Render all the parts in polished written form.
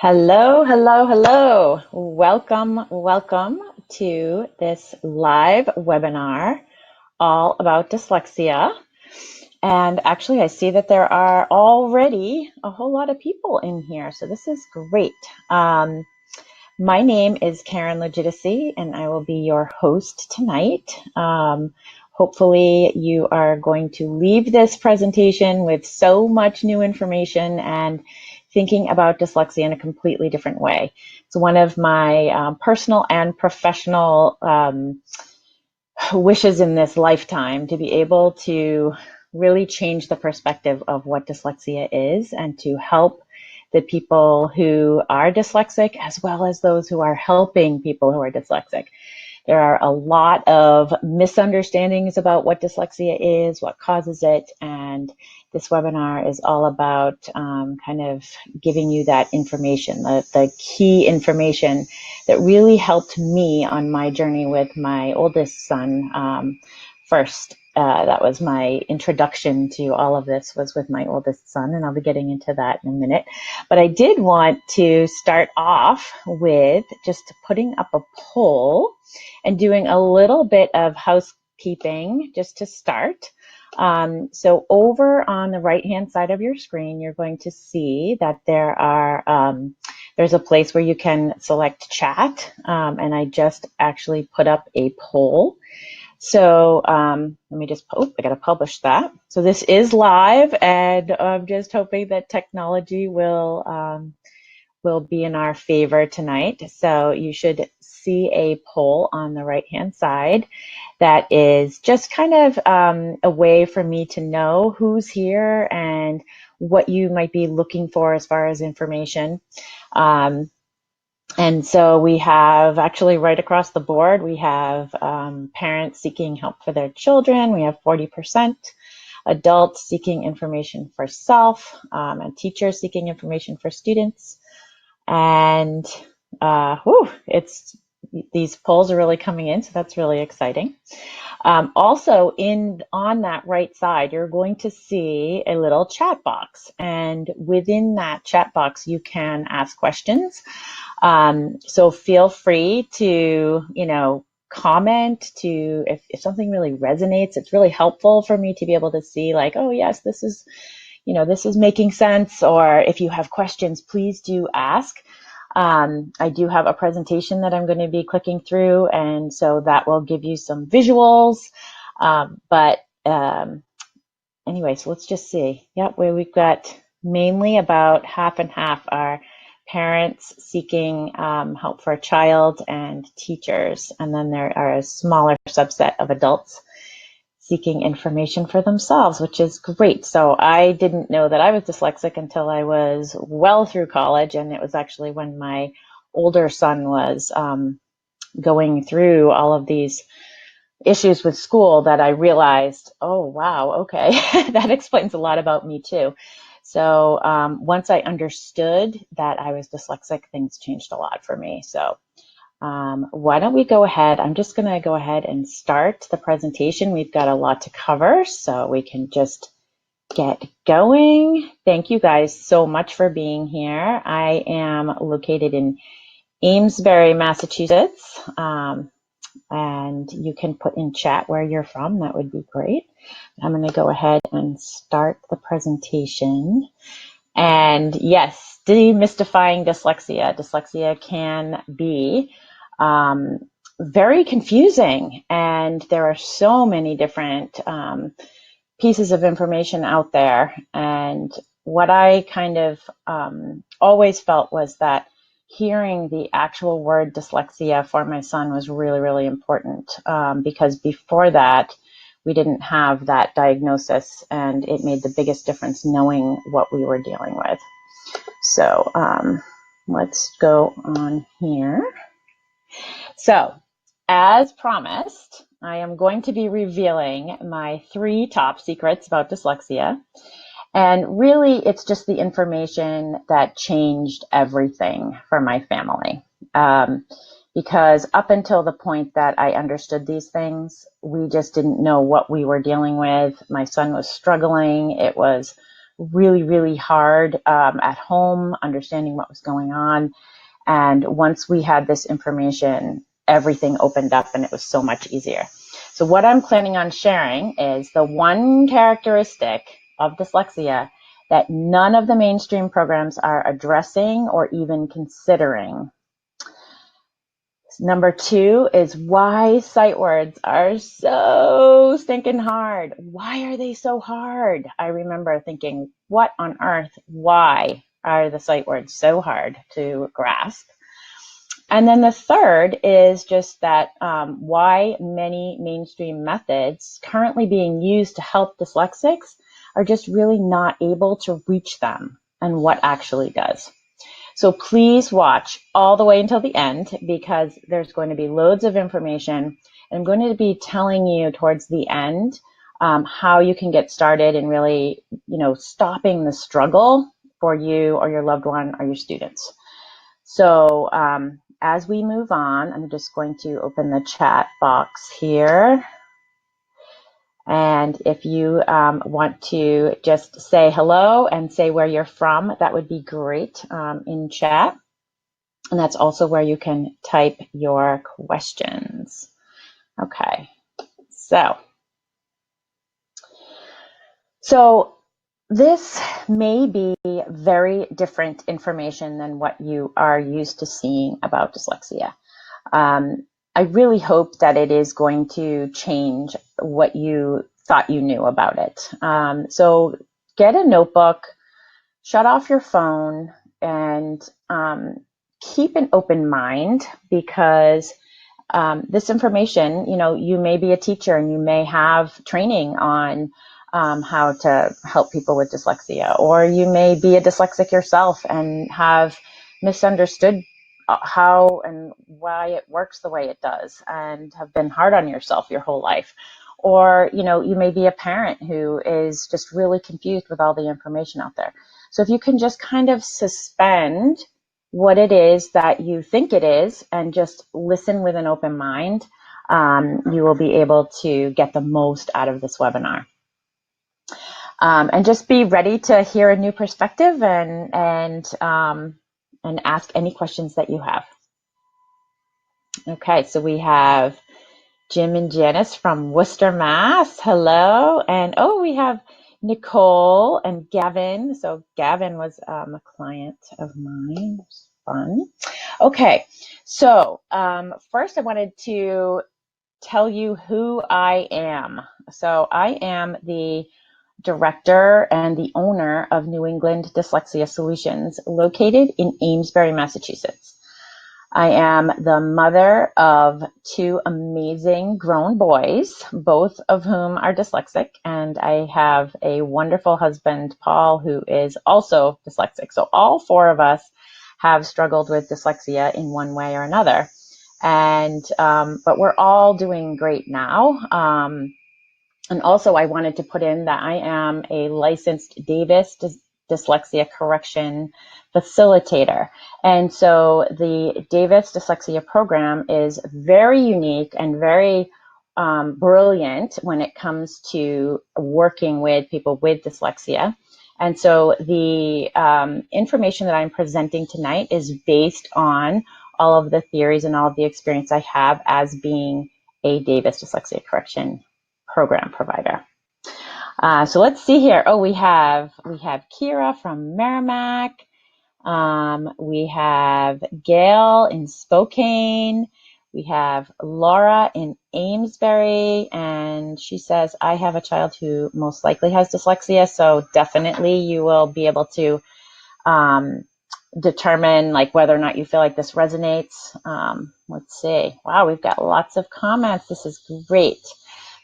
Hello, hello, hello. Welcome to this live webinar all about dyslexia. And actually, I see that there are already a whole lot of people in here, so this is great. My name is Karen Legitimacy, and I will be your host tonight. Hopefully, you are going to leave this presentation with so much new information and thinking about dyslexia in a completely different way. It's one of my personal and professional wishes in this lifetime to be able to really change the perspective of what dyslexia is and to help the people who are dyslexic as well as those who are helping people who are dyslexic. There are a lot of misunderstandings about what dyslexia is, what causes it, and this webinar is all about kind of giving you that information, the key information that really helped me on my journey with my oldest son first. That was my introduction to all of this, was with my oldest son, and I'll be getting into that in a minute. But I did want to start off with just putting up a poll and doing a little bit of housekeeping just to start. So over on the right-hand side of your screen, you're going to see that there's a place where you can select chat, and I just actually put up a poll. So let me just, I gotta publish that. So this is live, and I'm just hoping that technology will be in our favor tonight. So you should see a poll on the right-hand side that is just kind of a way for me to know who's here and what you might be looking for as far as information. And so we have actually right across the board, we have parents seeking help for their children. We have 40%, adults seeking information for self, and teachers seeking information for students. And these polls are really coming in, so that's really exciting. Also, on that right side, you're going to see a little chat box, and within that chat box, you can ask questions. So feel free to, comment if something really resonates. It's really helpful for me to be able to see like, oh yes, this is making sense. Or if you have questions, please do ask. I do have a presentation that I'm going to be clicking through, and so that will give you some visuals. Anyway, so let's just see. Yep, where we've got mainly about half and half are parents seeking help for a child and teachers, and then there are a smaller subset of adults seeking information for themselves, which is great. So I didn't know that I was dyslexic until I was well through college, and it was actually when my older son was going through all of these issues with school that I realized, oh wow, okay, that explains a lot about me too. So once I understood that I was dyslexic, things changed a lot for me. So why don't we go ahead? I'm just going to go ahead and start the presentation. We've got a lot to cover, so we can just get going. Thank you guys so much for being here. I am located in Amesbury, Massachusetts, and you can put in chat where you're from. That would be great. I'm going to go ahead and start the presentation. And yes, demystifying dyslexia. Dyslexia can be very confusing, and there are so many different pieces of information out there. And what I kind of always felt was that hearing the actual word dyslexia for my son was really, really important, because before that, we didn't have that diagnosis, and it made the biggest difference knowing what we were dealing with. So let's go on here. So, as promised, I am going to be revealing my 3 top secrets about dyslexia. And really, it's just the information that changed everything for my family. Because up until the point that I understood these things, we just didn't know what we were dealing with. My son was struggling. It was really, really hard at home, understanding what was going on. And once we had this information, everything opened up and it was so much easier. So what I'm planning on sharing is the one characteristic of dyslexia that none of the mainstream programs are addressing or even considering. Number 2 is why sight words are so stinking hard. Why are they so hard? I remember thinking, what on earth? Why are the sight words so hard to grasp? And then the third is just that why many mainstream methods currently being used to help dyslexics are just really not able to reach them, and what actually does. So please watch all the way until the end, because there's going to be loads of information. I'm going to be telling you towards the end how you can get started in really, stopping the struggle for you or your loved one or your students. So as we move on, I'm just going to open the chat box here. And if you want to just say hello and say where you're from, that would be great in chat. And that's also where you can type your questions. Okay, so this may be very different information than what you are used to seeing about dyslexia. I really hope that it is going to change what you thought you knew about it. So get a notebook, shut off your phone, and keep an open mind, because this information, you may be a teacher and you may have training on how to help people with dyslexia, or you may be a dyslexic yourself and have misunderstood how and why it works the way it does and have been hard on yourself your whole life. Or, you may be a parent who is just really confused with all the information out there. So if you can just kind of suspend what it is that you think it is and just listen with an open mind, you will be able to get the most out of this webinar. And just be ready to hear a new perspective and ask any questions that you have. Okay, so we have Jim and Janice from Worcester, Mass. Hello. And we have Nicole and Gavin. So Gavin was a client of mine. It was fun. Okay, so first I wanted to tell you who I am. So I am the director and the owner of New England Dyslexia Solutions, located in Amesbury, Massachusetts. I am the mother of 2 amazing grown boys, both of whom are dyslexic, and I have a wonderful husband, Paul, who is also dyslexic. So all 4 of us have struggled with dyslexia in one way or another, and but we're all doing great now. And also I wanted to put in that I am a licensed Davis dyslexia correction facilitator. And so the Davis dyslexia program is very unique and very brilliant when it comes to working with people with dyslexia. And so the information that I'm presenting tonight is based on all of the theories and all of the experience I have as being a Davis dyslexia correction program provider. So let's see here. We have Kira from Merrimack. We have Gail in Spokane. We have Laura in Amesbury, and she says, I have a child who most likely has dyslexia, so definitely you will be able to determine whether or not you feel like this resonates. Let's see. Wow, we've got lots of comments. This is great.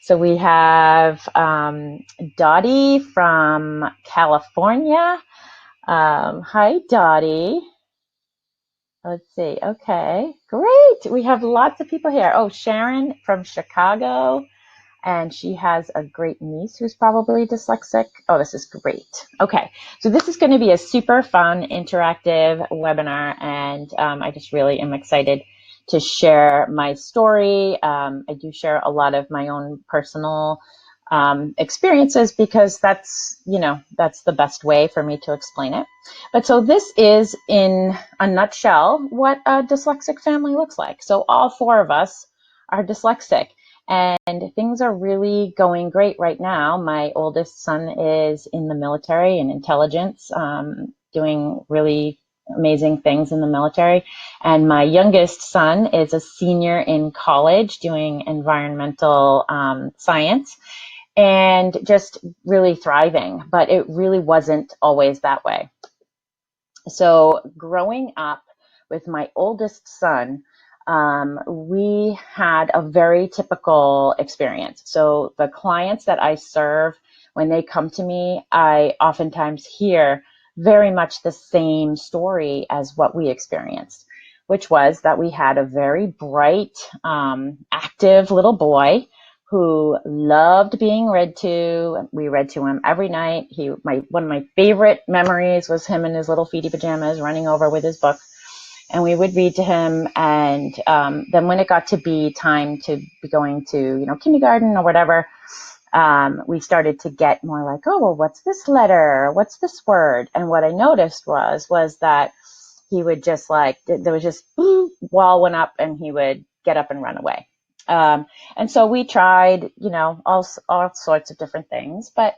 So we have Dottie from California. Hi, Dottie. Let's see. Okay, great. We have lots of people here. Sharon from Chicago. And she has a great niece who's probably dyslexic. This is great. Okay, so this is going to be a super fun, interactive webinar, and I just really am excited to share my story. I do share a lot of my own personal experiences, because that's, that's the best way for me to explain it. But so this is, in a nutshell, what a dyslexic family looks like. So all four of us are dyslexic, and things are really going great right now. My oldest son is in the military and intelligence, doing really amazing things in the military. And my youngest son is a senior in college doing environmental science, and just really thriving. But it really wasn't always that way. So growing up with my oldest son, we had a very typical experience. So the clients that I serve, when they come to me, I oftentimes hear very much the same story as what we experienced, which was that we had a very bright, active little boy who loved being read to. We read to him every night. One of my favorite memories was him in his little feety pajamas running over with his book, and we would read to him. And then when it got to be time to be going to, kindergarten or whatever, we started to get more like, oh, well, what's this letter? What's this word? And what I noticed was that he would just there was just wall went up, and he would get up and run away. And so we tried, all sorts of different things, but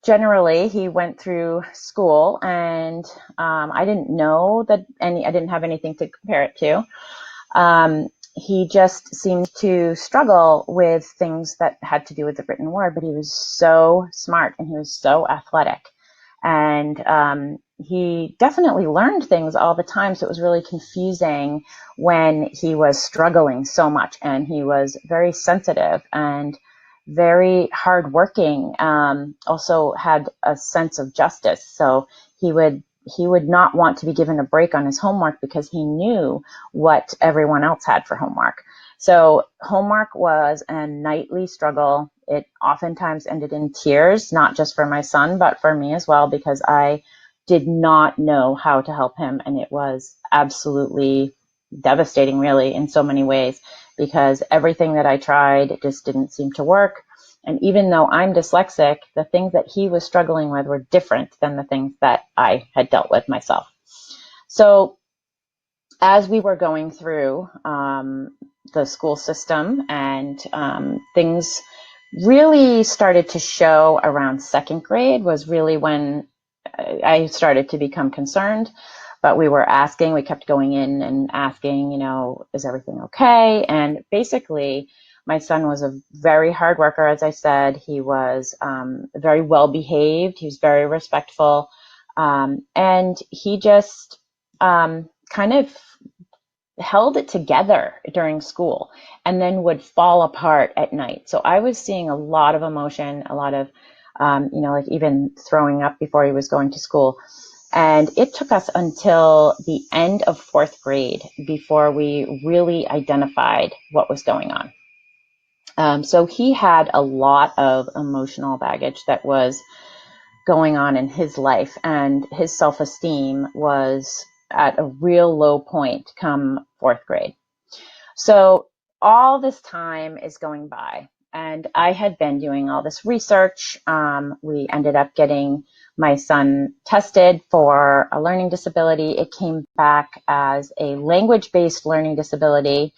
generally he went through school, and I didn't know that I didn't have anything to compare it to. He just seemed to struggle with things that had to do with the written word, but he was so smart and he was so athletic. And he definitely learned things all the time. So it was really confusing when he was struggling so much. And he was very sensitive and very hardworking. Also had a sense of justice. So he would not want to be given a break on his homework because he knew what everyone else had for homework. So homework was a nightly struggle. It oftentimes ended in tears, not just for my son, but for me as well, because I did not know how to help him. And it was absolutely devastating, really, in so many ways, because everything that I tried just didn't seem to work. And even though I'm dyslexic, the things that he was struggling with were different than the things that I had dealt with myself. So as we were going through the school system, and things really started to show around second grade was really when I started to become concerned. But we kept going in and asking, is everything okay? And basically, my son was a very hard worker, as I said. He was very well behaved. He was very respectful. And he just kind of held it together during school, and then would fall apart at night. So I was seeing a lot of emotion, a lot of, like even throwing up before he was going to school. And it took us until the end of fourth grade before we really identified what was going on. So he had a lot of emotional baggage that was going on in his life, and his self-esteem was at a real low point come fourth grade. So all this time is going by, and I had been doing all this research. We ended up getting my son tested for a learning disability. It came back as a language-based learning disability.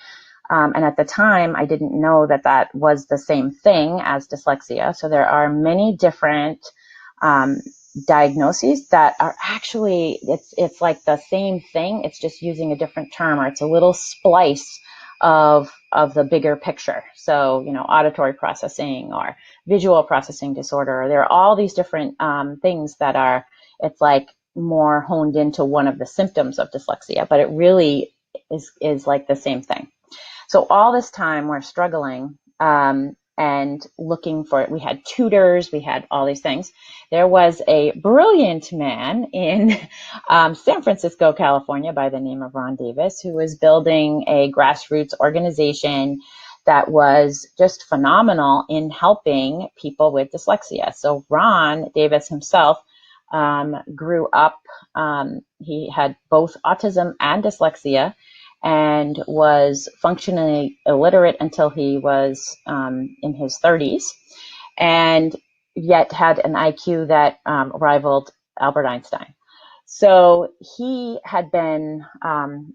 And at the time, I didn't know that was the same thing as dyslexia. So there are many different diagnoses that are actually, it's like the same thing. It's just using a different term, or it's a little splice of the bigger picture. So, auditory processing or visual processing disorder. There are all these different things that it's like more honed into one of the symptoms of dyslexia, but it really is like the same thing. So all this time we're struggling and looking for it. We had tutors, we had all these things. There was a brilliant man in San Francisco, California, by the name of Ron Davis, who was building a grassroots organization that was just phenomenal in helping people with dyslexia. So Ron Davis himself grew up, he had both autism and dyslexia, and was functionally illiterate until he was in his 30s, and yet had an IQ that rivaled Albert Einstein. So he had been,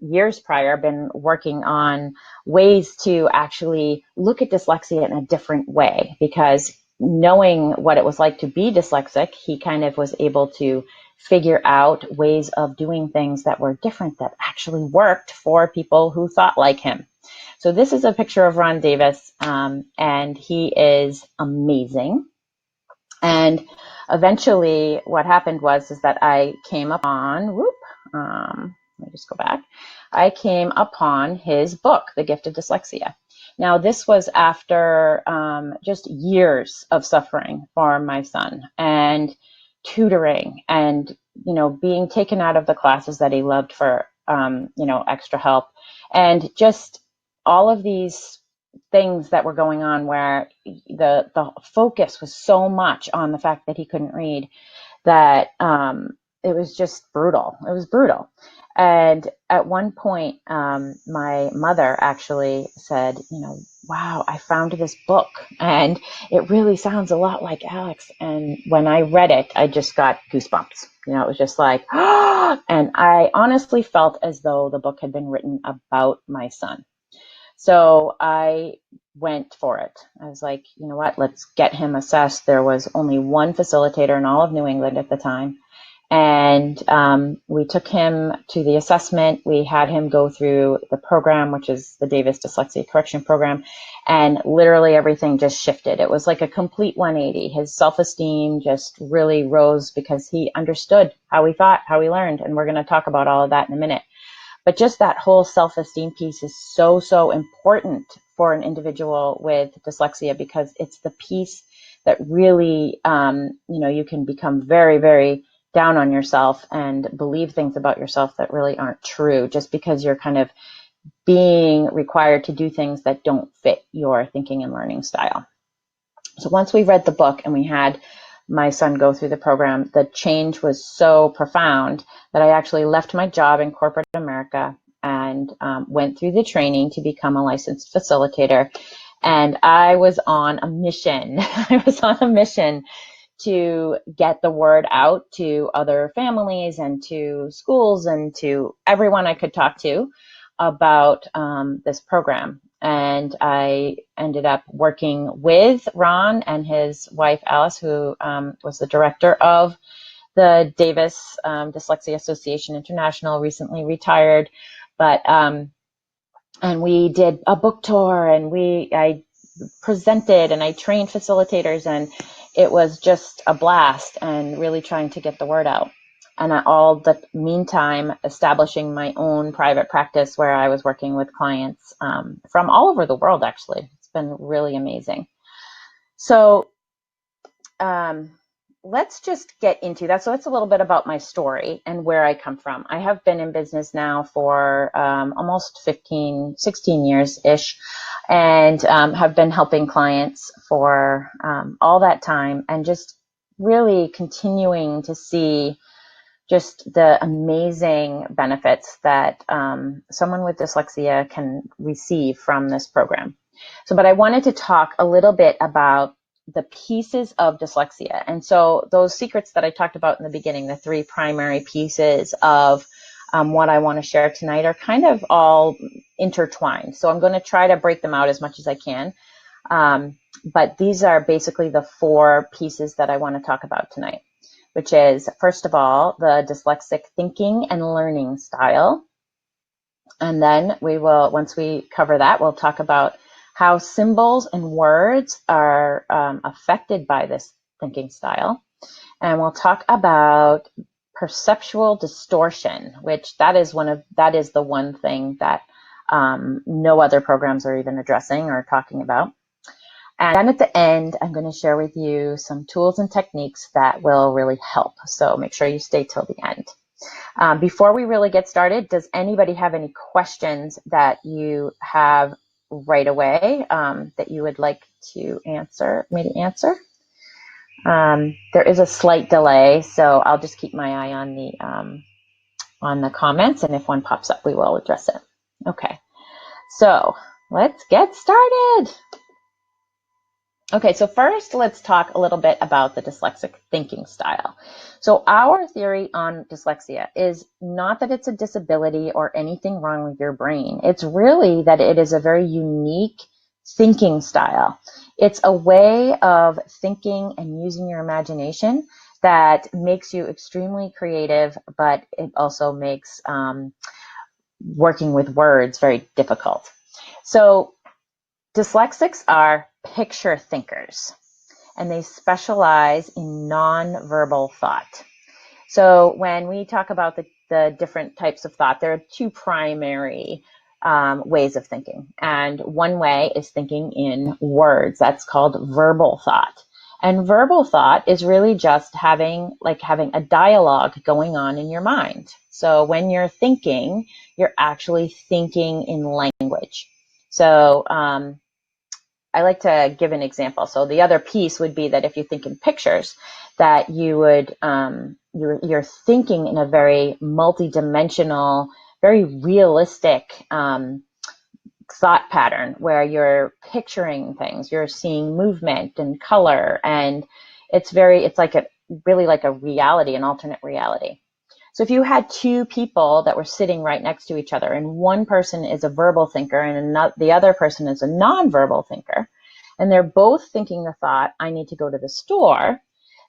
years prior, been working on ways to actually look at dyslexia in a different way, because knowing what it was like to be dyslexic, he kind of was able to figure out ways of doing things that were different, that actually worked for people who thought like him. So this is a picture of Ron Davis, and he is amazing. And eventually what happened is that I came upon, let me just go back. I came upon his book, The Gift of Dyslexia. Now, this was after just years of suffering for my son, and tutoring, and, being taken out of the classes that he loved for, extra help, and just all of these things that were going on where the focus was so much on the fact that he couldn't read that it was just brutal. It was brutal. And at one point, my mother actually said, wow, I found this book and it really sounds a lot like Alex. And when I read it, I just got goosebumps. It was just like, and I honestly felt as though the book had been written about my son. So I went for it. I was like, you know what, let's get him assessed. There was only one facilitator in all of New England at the time. And we took him to the assessment. We had him go through the program, which is the Davis Dyslexia Correction Program. And literally everything just shifted. It was like a complete 180. His self-esteem just really rose because he understood how he thought, how he learned. And we're going to talk about all of that in a minute. But just that whole self-esteem piece is so, so important for an individual with dyslexia, because it's the piece that really, you can become very, very down on yourself and believe things about yourself that really aren't true, just because you're kind of being required to do things that don't fit your thinking and learning style. So once we read the book and we had my son go through the program, the change was so profound that I actually left my job in corporate America and went through the training to become a licensed facilitator. And I was on a mission. I was on a mission to get the word out to other families and to schools and to everyone I could talk to about this program. And I ended up working with Ron and his wife, Alice, who was the director of the Davis Dyslexia Association International, recently retired. But and we did a book tour, and I presented and I trained facilitators, and it was just a blast, and really trying to get the word out. And all the meantime, establishing my own private practice where I was working with clients from all over the world, actually. It's been really amazing. So let's just get into that. So that's a little bit about my story and where I come from. I have been in business now for almost 16 years-ish, and have been helping clients for all that time, and just really continuing to see just the amazing benefits that someone with dyslexia can receive from this program. But I wanted to talk a little bit about the pieces of dyslexia. And so those secrets that I talked about in the beginning, the three primary pieces of what I want to share tonight, are kind of all intertwined. So I'm going to try to break them out as much as I can. But these are basically the four pieces that I want to talk about tonight, which is, first of all, the dyslexic thinking and learning style. And then we will, once we cover that, we'll talk about how symbols and words are affected by this thinking style. And we'll talk about perceptual distortion, which that is the one thing that no other programs are even addressing or talking about. And then at the end, I'm going to share with you some tools and techniques that will really help. So make sure you stay till the end. Before we really get started, does anybody have any questions that you have right away that you would like to me to answer? There is a slight delay, so I'll just keep my eye on the comments, and if one pops up, we will address it. Okay, so let's get started. Okay, so first let's talk a little bit about the dyslexic thinking style. So our theory on dyslexia is not that it's a disability or anything wrong with your brain. It's really that it is a very unique thinking style. It's a way of thinking and using your imagination that makes you extremely creative, but it also makes working with words very difficult. So dyslexics are picture thinkers, and they specialize in nonverbal thought. So when we talk about the different types of thought, there are two primary ways of thinking. And one way is thinking in words. That's called verbal thought. And verbal thought is really just having a dialogue going on in your mind. So when you're thinking, you're actually thinking in language. So I like to give an example. So the other piece would be that if you think in pictures, that you would you're thinking in a very multidimensional, very realistic thought pattern where you're picturing things, you're seeing movement and color, and it's really like a reality, an alternate reality. So if you had two people that were sitting right next to each other, and one person is a verbal thinker and the other person is a nonverbal thinker, and they're both thinking the thought, I need to go to the store,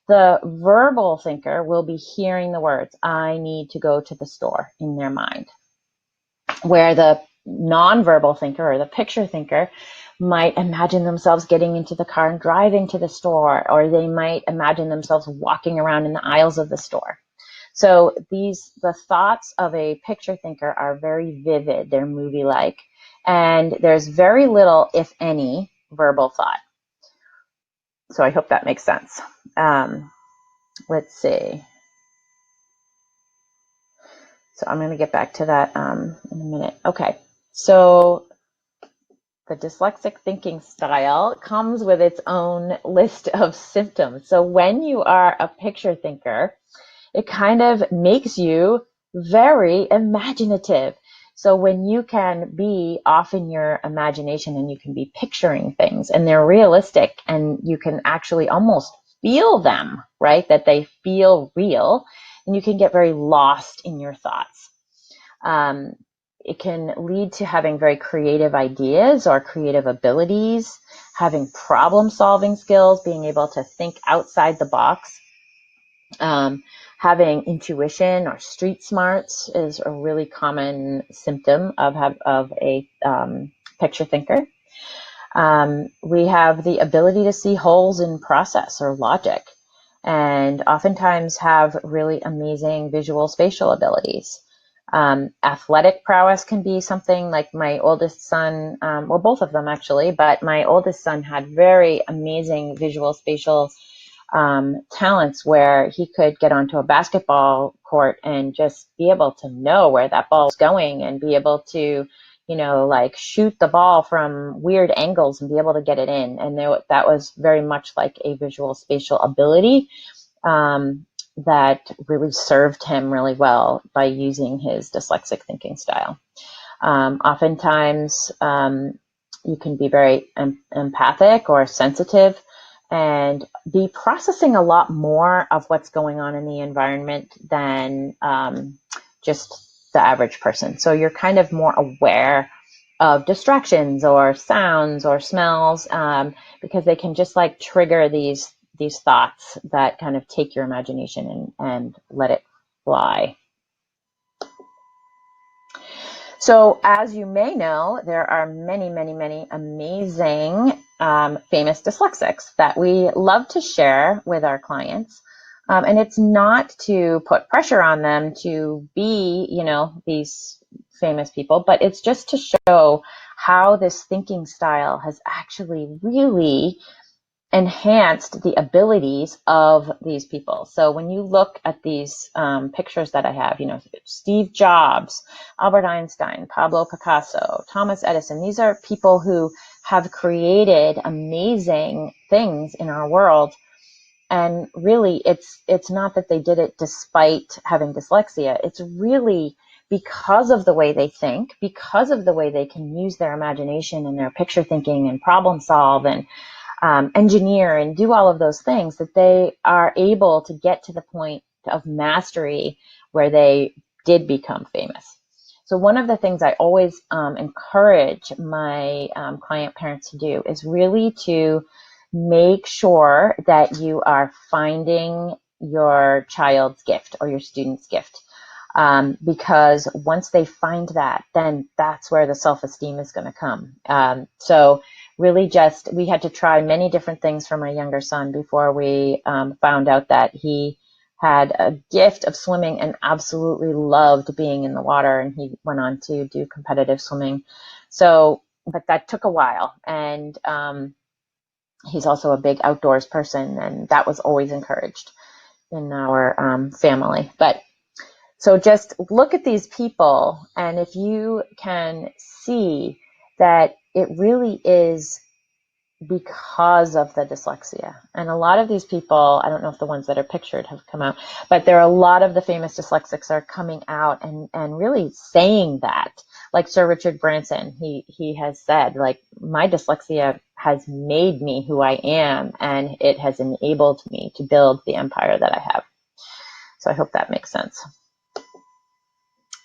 the verbal thinker will be hearing the words, I need to go to the store, in their mind. Where the nonverbal thinker or the picture thinker might imagine themselves getting into the car and driving to the store, or they might imagine themselves walking around in the aisles of the store. So the thoughts of a picture thinker are very vivid, they're movie-like, and there's very little, if any, verbal thought. So I hope that makes sense. Let's see. So I'm going to get back to that in a minute. Okay, so the dyslexic thinking style comes with its own list of symptoms. So when you are a picture thinker, it kind of makes you very imaginative. So when you can be off in your imagination and you can be picturing things and they're realistic and you can actually almost feel them, right? That they feel real, and you can get very lost in your thoughts. It can lead to having very creative ideas or creative abilities, having problem-solving skills, being able to think outside the box. Having intuition or street smarts is a really common symptom of a picture thinker. We have the ability to see holes in process or logic, and oftentimes have really amazing visual spatial abilities. Athletic prowess can be something like my oldest son, well, both of them actually, but my oldest son had very amazing visual spatial talents where he could get onto a basketball court and just be able to know where that ball is going and be able to, like shoot the ball from weird angles and be able to get it in. And that was very much like a visual spatial ability that really served him really well by using his dyslexic thinking style. Oftentimes, you can be very empathic or sensitive and be processing a lot more of what's going on in the environment than just the average person. So you're kind of more aware of distractions or sounds or smells because they can just like trigger these thoughts that kind of take your imagination and let it fly. So as you may know, there are many, many, many amazing famous dyslexics that we love to share with our clients. And it's not to put pressure on them to be, these famous people, but it's just to show how this thinking style has actually really enhanced the abilities of these people. So when you look at these pictures that I have, Steve Jobs, Albert Einstein, Pablo Picasso, Thomas Edison, these are people who have created amazing things in our world. And really, it's not that they did it despite having dyslexia. It's really because of the way they think, because of the way they can use their imagination and their picture thinking and problem solve and engineer and do all of those things, that they are able to get to the point of mastery where they did become famous. So one of the things I always encourage my client parents to do is really to make sure that you are finding your child's gift or your student's gift. Because once they find that, then that's where the self-esteem is going to come. So really we had to try many different things for my younger son before we found out that he had a gift of swimming and absolutely loved being in the water, and he went on to do competitive swimming. So, but that took a while, and he's also a big outdoors person, and that was always encouraged in our family. But so just look at these people, and if you can see that it really is because of the dyslexia. And a lot of these people, I don't know if the ones that are pictured have come out, but there are a lot of the famous dyslexics are coming out and really saying that. Like Sir Richard Branson, he has said, like, my dyslexia has made me who I am, and it has enabled me to build the empire that I have. So I hope that makes sense.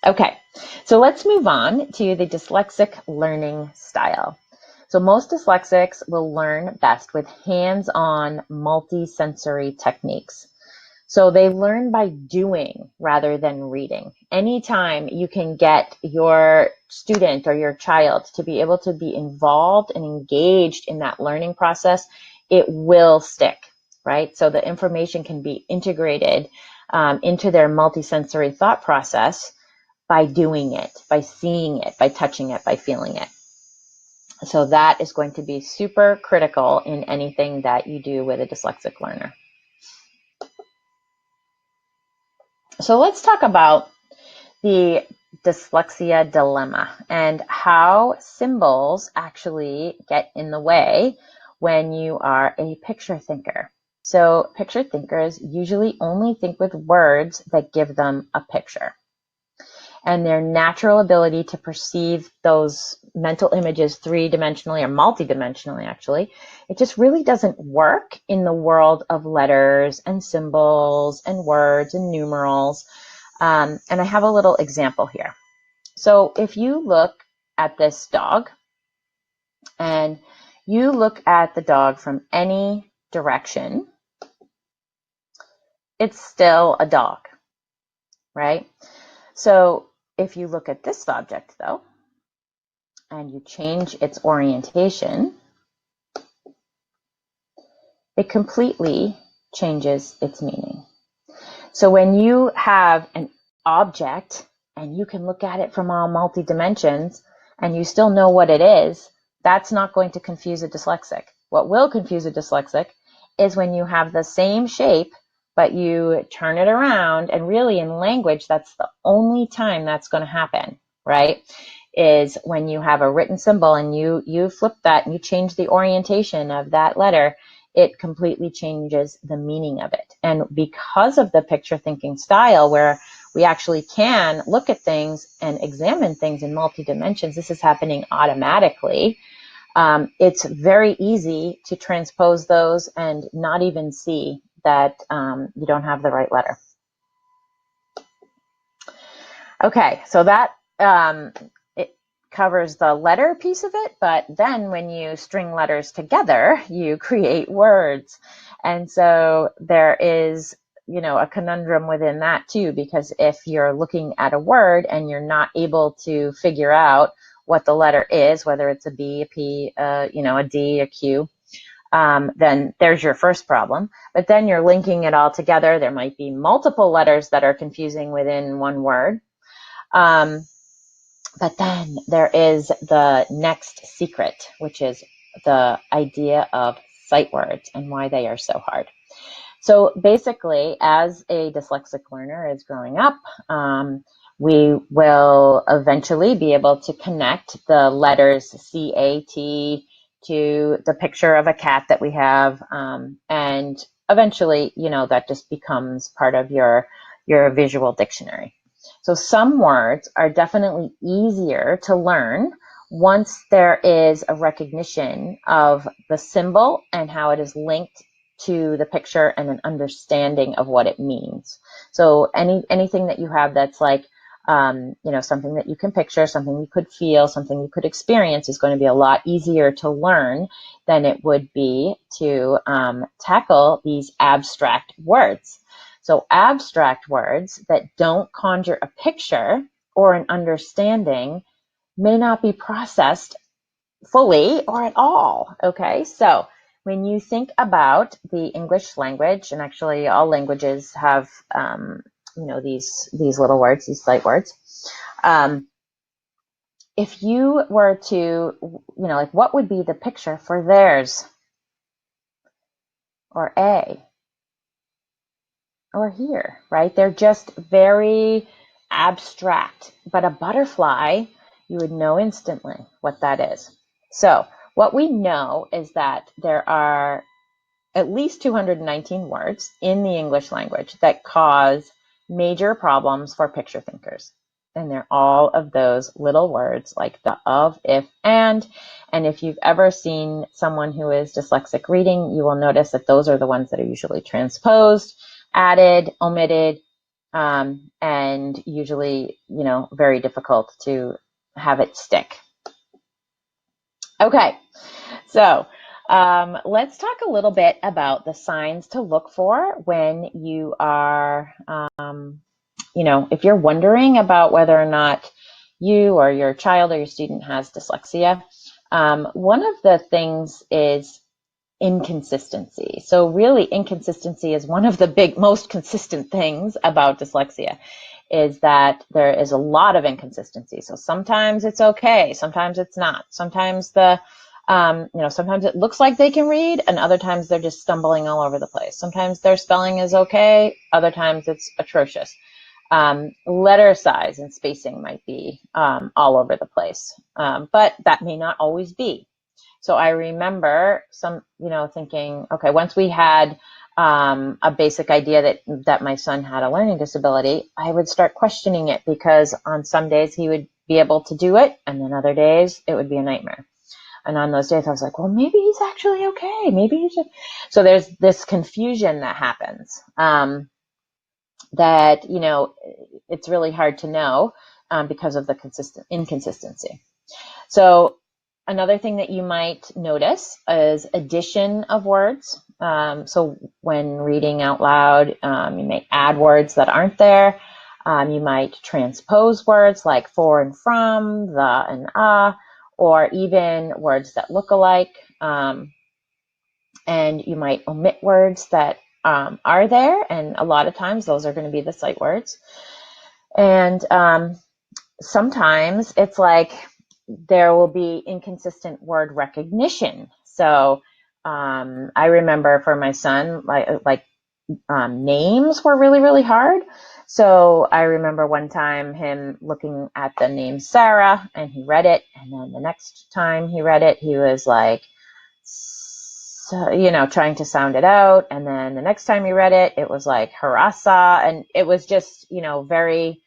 Okay, so let's move on to the dyslexic learning style. So most dyslexics will learn best with hands-on multi-sensory techniques. So they learn by doing rather than reading. Anytime you can get your student or your child to be able to be involved and engaged in that learning process, it will stick, right? So the information can be integrated into their multi-sensory thought process by doing it, by seeing it, by touching it, by feeling it. So that is going to be super critical in anything that you do with a dyslexic learner. So let's talk about the dyslexia dilemma and how symbols actually get in the way when you are a picture thinker. So picture thinkers usually only think with words that give them a picture. And their natural ability to perceive those mental images three-dimensionally or multi-dimensionally, actually, it just really doesn't work in the world of letters and symbols and words and numerals. And I have a little example here. So if you look at this dog and you look at the dog from any direction, it's still a dog, right? So if you look at this object, though, and you change its orientation, it completely changes its meaning. So when you have an object and you can look at it from all multi-dimensions and you still know what it is, that's not going to confuse a dyslexic. What will confuse a dyslexic is when you have the same shape but you turn it around, and really in language, that's the only time that's going to happen, right? Is when you have a written symbol and you flip that and you change the orientation of that letter, it completely changes the meaning of it. And because of the picture thinking style, where we actually can look at things and examine things in multi-dimensions, this is happening automatically. It's very easy to transpose those and not even see that you don't have the right letter. Okay, so that it covers the letter piece of it, but then when you string letters together, you create words. And so there is, a conundrum within that too, because if you're looking at a word and you're not able to figure out what the letter is, whether it's a B, a P, a D, a Q, then there's your first problem. But then you're linking it all together. There might be multiple letters that are confusing within one word. But then there is the next secret, which is the idea of sight words and why they are so hard. So basically, as a dyslexic learner is growing up, we will eventually be able to connect the letters C-A-T to the picture of a cat that we have. And eventually, that just becomes part of your visual dictionary. So some words are definitely easier to learn once there is a recognition of the symbol and how it is linked to the picture and an understanding of what it means. So anything that you have that's like, something that you can picture, something you could feel, something you could experience is going to be a lot easier to learn than it would be to tackle these abstract words. So abstract words that don't conjure a picture or an understanding may not be processed fully or at all. Okay, so when you think about the English language, and actually all languages have these little words, these sight words. If you were to, like, what would be the picture for theirs or a or here, right? They're just very abstract. But a butterfly, you would know instantly what that is. So what we know is that there are at least 219 words in the English language that cause major problems for picture thinkers. And they're all of those little words like the, of, if, and. And if you've ever seen someone who is dyslexic reading, you will notice that those are the ones that are usually transposed, added, omitted, and usually, very difficult to have it stick. Okay, so let's talk a little bit about the signs to look for when you are, if you're wondering about whether or not you or your child or your student has dyslexia. One of the things is inconsistency. So really, inconsistency is one of the most consistent things about dyslexia, is that there is a lot of inconsistency. So sometimes it's okay, sometimes it's not. Sometimes sometimes it looks like they can read, and other times they're just stumbling all over the place. Sometimes their spelling is okay, other times it's atrocious. Letter size and spacing might be all over the place, but that may not always be. So I remember thinking, okay, once we had a basic idea that my son had a learning disability, I would start questioning it, because on some days he would be able to do it, and then other days it would be a nightmare. And on those days I was like, well, maybe he's actually okay. Maybe he should. So there's this confusion that happens that, it's really hard to know because of the inconsistency. So another thing that you might notice is addition of words. So when reading out loud, you may add words that aren't there. You might transpose words like for and from, the and or even words that look alike. And you might omit words that are there, and a lot of times those are going to be the sight words. And sometimes it's like there will be inconsistent word recognition. So I remember for my son, names were really, really hard. So I remember one time him looking at the name Sarah, and he read it, and then the next time he read it, he was like, trying to sound it out. And then the next time he read it, it was like harasa, and it was just, very,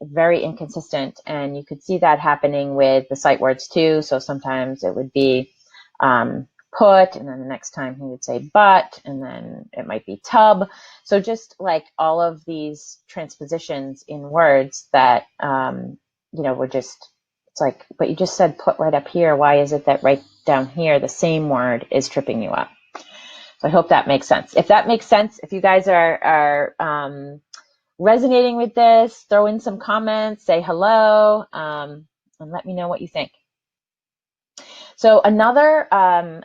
very inconsistent. And you could see that happening with the sight words too. So sometimes it would be put, and then the next time he would say but, and then it might be tub. So just like all of these transpositions in words that, were just, it's like, but you just said put right up here. Why is it that right down here, the same word is tripping you up? So I hope that makes sense. If that makes sense, if you guys are resonating with this, throw in some comments, say hello, and let me know what you think. So another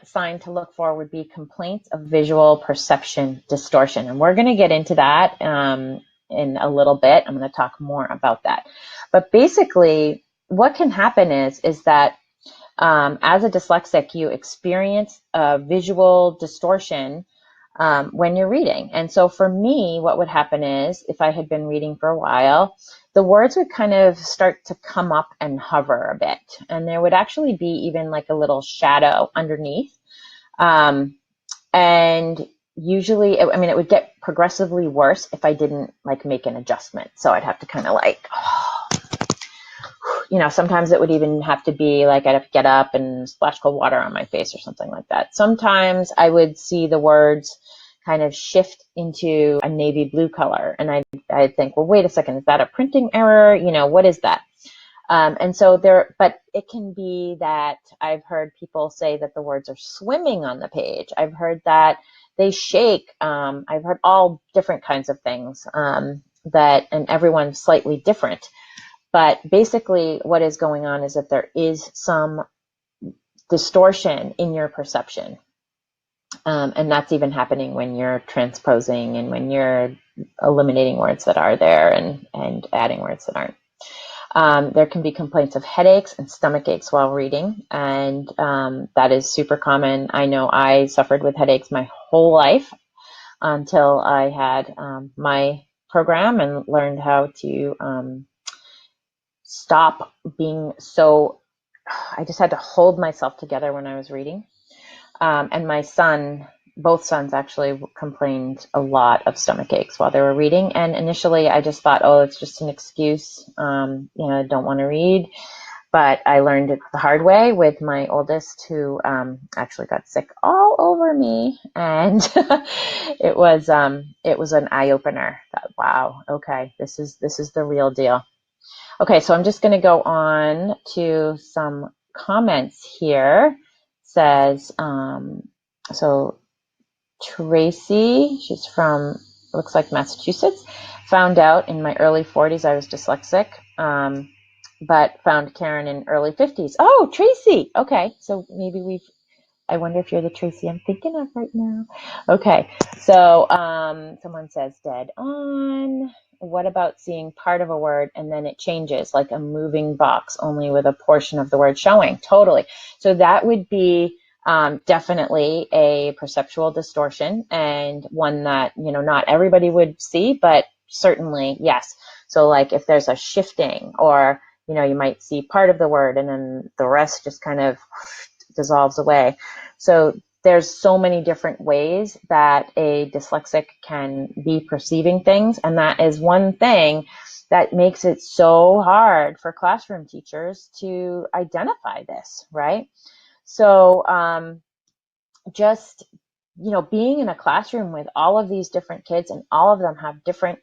sign to look for would be complaints of visual perception distortion. And we're going to get into that in a little bit. I'm going to talk more about that. But basically, what can happen is that as a dyslexic, you experience a visual distortion when you're reading. And so for me, what would happen is, if I had been reading for a while, the words would kind of start to come up and hover a bit. And there would actually be even like a little shadow underneath. And usually, I mean, it would get progressively worse if I didn't like make an adjustment. So I'd have to kind of like, sometimes it would even have to be like I'd have to get up and splash cold water on my face or something like that. Sometimes I would see the words kind of shift into a navy blue color, and I'd think, well, wait a second, is that a printing error? What is that? And so but it can be that I've heard people say that the words are swimming on the page. I've heard that they shake. I've heard all different kinds of things, and everyone's slightly different. But basically what is going on is that there is some distortion in your perception. And that's even happening when you're transposing and when you're eliminating words that are there and adding words that aren't. There can be complaints of headaches and stomach aches while reading, and that is super common. I know I suffered with headaches my whole life until I had my program and learned how to stop being so. I just had to hold myself together when I was reading. And my son, both sons actually complained a lot of stomach aches while they were reading. And initially I just thought, oh, it's just an excuse. I don't want to read. But I learned it the hard way with my oldest, who actually got sick all over me. And it was an eye opener. Thought, wow, okay, this is the real deal. Okay, so I'm just going to go on to some comments here. Says, so Tracy, she's from, looks like Massachusetts, found out in my early 40s I was dyslexic, but found Karen in early 50s. Oh, Tracy. Okay, so maybe I wonder if you're the Tracy I'm thinking of right now. Okay, so someone says dead on. What about seeing part of a word and then it changes, like a moving box, only with a portion of the word showing? Totally. So that would be definitely a perceptual distortion, and one that, not everybody would see, but certainly, yes. So like if there's a shifting, or, you might see part of the word and then the rest just kind of dissolves away. So there's so many different ways that a dyslexic can be perceiving things. And that is one thing that makes it so hard for classroom teachers to identify this, right? So just, being in a classroom with all of these different kids, and all of them have different,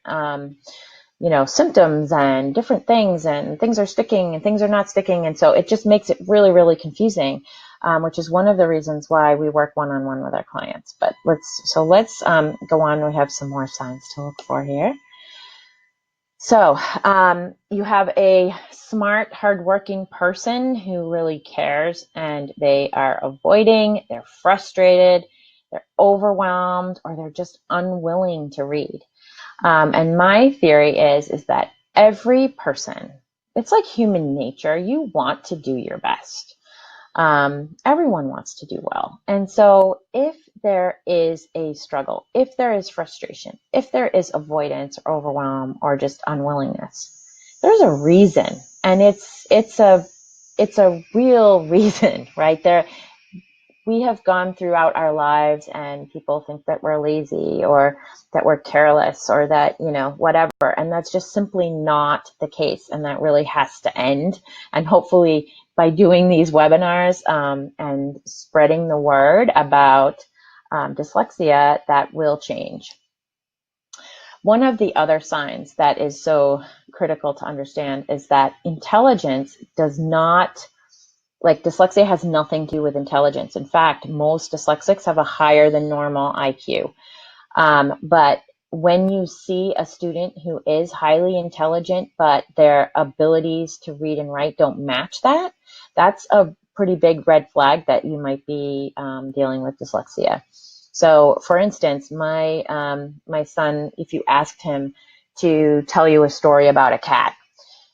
symptoms and different things, and things are sticking and things are not sticking. And so it just makes it really, really confusing. Which is one of the reasons why we work one-on-one with our clients. But let's go on. We have some more signs to look for here. So you have a smart, hardworking person who really cares, and they are avoiding, they're frustrated, they're overwhelmed, or they're just unwilling to read. And my theory is that every person, it's like human nature, you want to do your best. Everyone wants to do well. And so if there is a struggle, if there is frustration, if there is avoidance or overwhelm or just unwillingness, there's a reason. And it's a real reason, right? We have gone throughout our lives and people think that we're lazy or that we're careless or that, whatever. And that's just simply not the case. And that really has to end. And hopefully by doing these webinars and spreading the word about dyslexia, that will change. One of the other signs that is so critical to understand is that intelligence does not, like dyslexia has nothing to do with intelligence. In fact, most dyslexics have a higher than normal IQ. But when you see a student who is highly intelligent, but their abilities to read and write don't match that, that's a pretty big red flag that you might be dealing with dyslexia. So for instance, my son, if you asked him to tell you a story about a cat,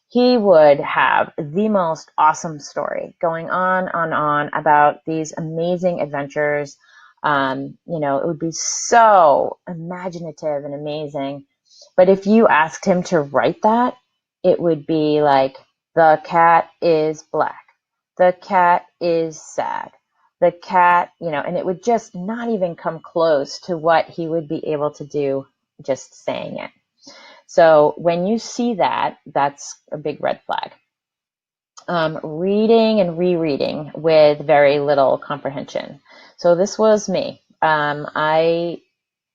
he would have the most awesome story going on about these amazing adventures. It would be so imaginative and amazing. But if you asked him to write that, it would be like, the cat is black. The cat is sad. the cat, and it would just not even come close to what he would be able to do just saying it. So when you see that, that's a big red flag. Reading and rereading with very little comprehension. So this was me. I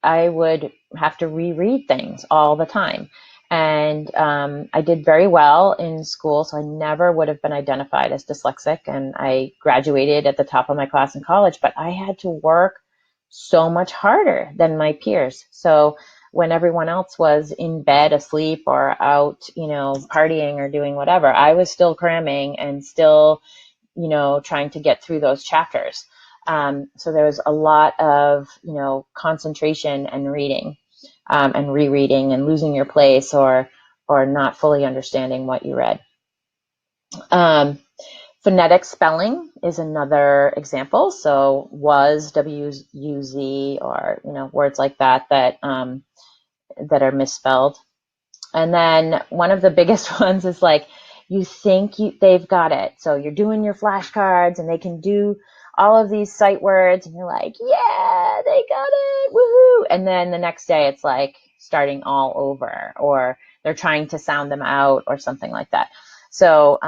would have to reread things all the time. And I did very well in school, so I never would have been identified as dyslexic. And I graduated at the top of my class in college, but I had to work so much harder than my peers. So when everyone else was in bed asleep or out, partying or doing whatever, I was still cramming and still, trying to get through those chapters. So there was a lot of, concentration and reading, and rereading and losing your place or not fully understanding what you read. Phonetic spelling is another example. So was, W-U-Z, or, words like that that are misspelled. And then one of the biggest ones is like, you think they've got it. So you're doing your flashcards and they can do all of these sight words and you're like, yeah, they got it, woohoo. And then the next day it's like starting all over, or they're trying to sound them out or something like that. So,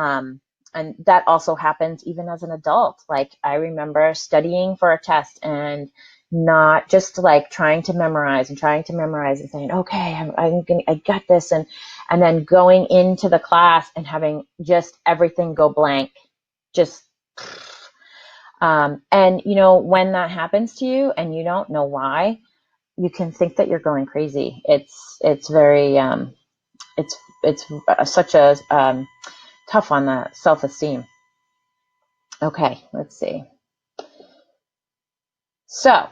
and that also happens even as an adult. Like I remember studying for a test and not just like trying to memorize and saying, okay, I got this. And then going into the class and having just everything go blank, and when that happens to you and you don't know why, you can think that you're going crazy. It's very, it's such a, tough on the self-esteem. Okay, let's see. So,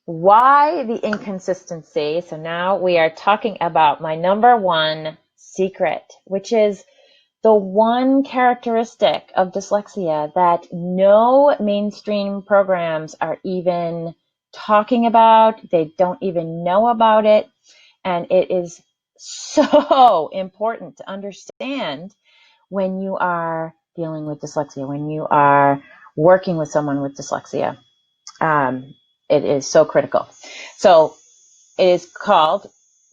why the inconsistency? So now we are talking about my number one secret, which is the one characteristic of dyslexia that no mainstream programs are even talking about. They don't even know about it. And it is so important to understand when you are dealing with dyslexia, when you are working with someone with dyslexia. It is so critical. So it is called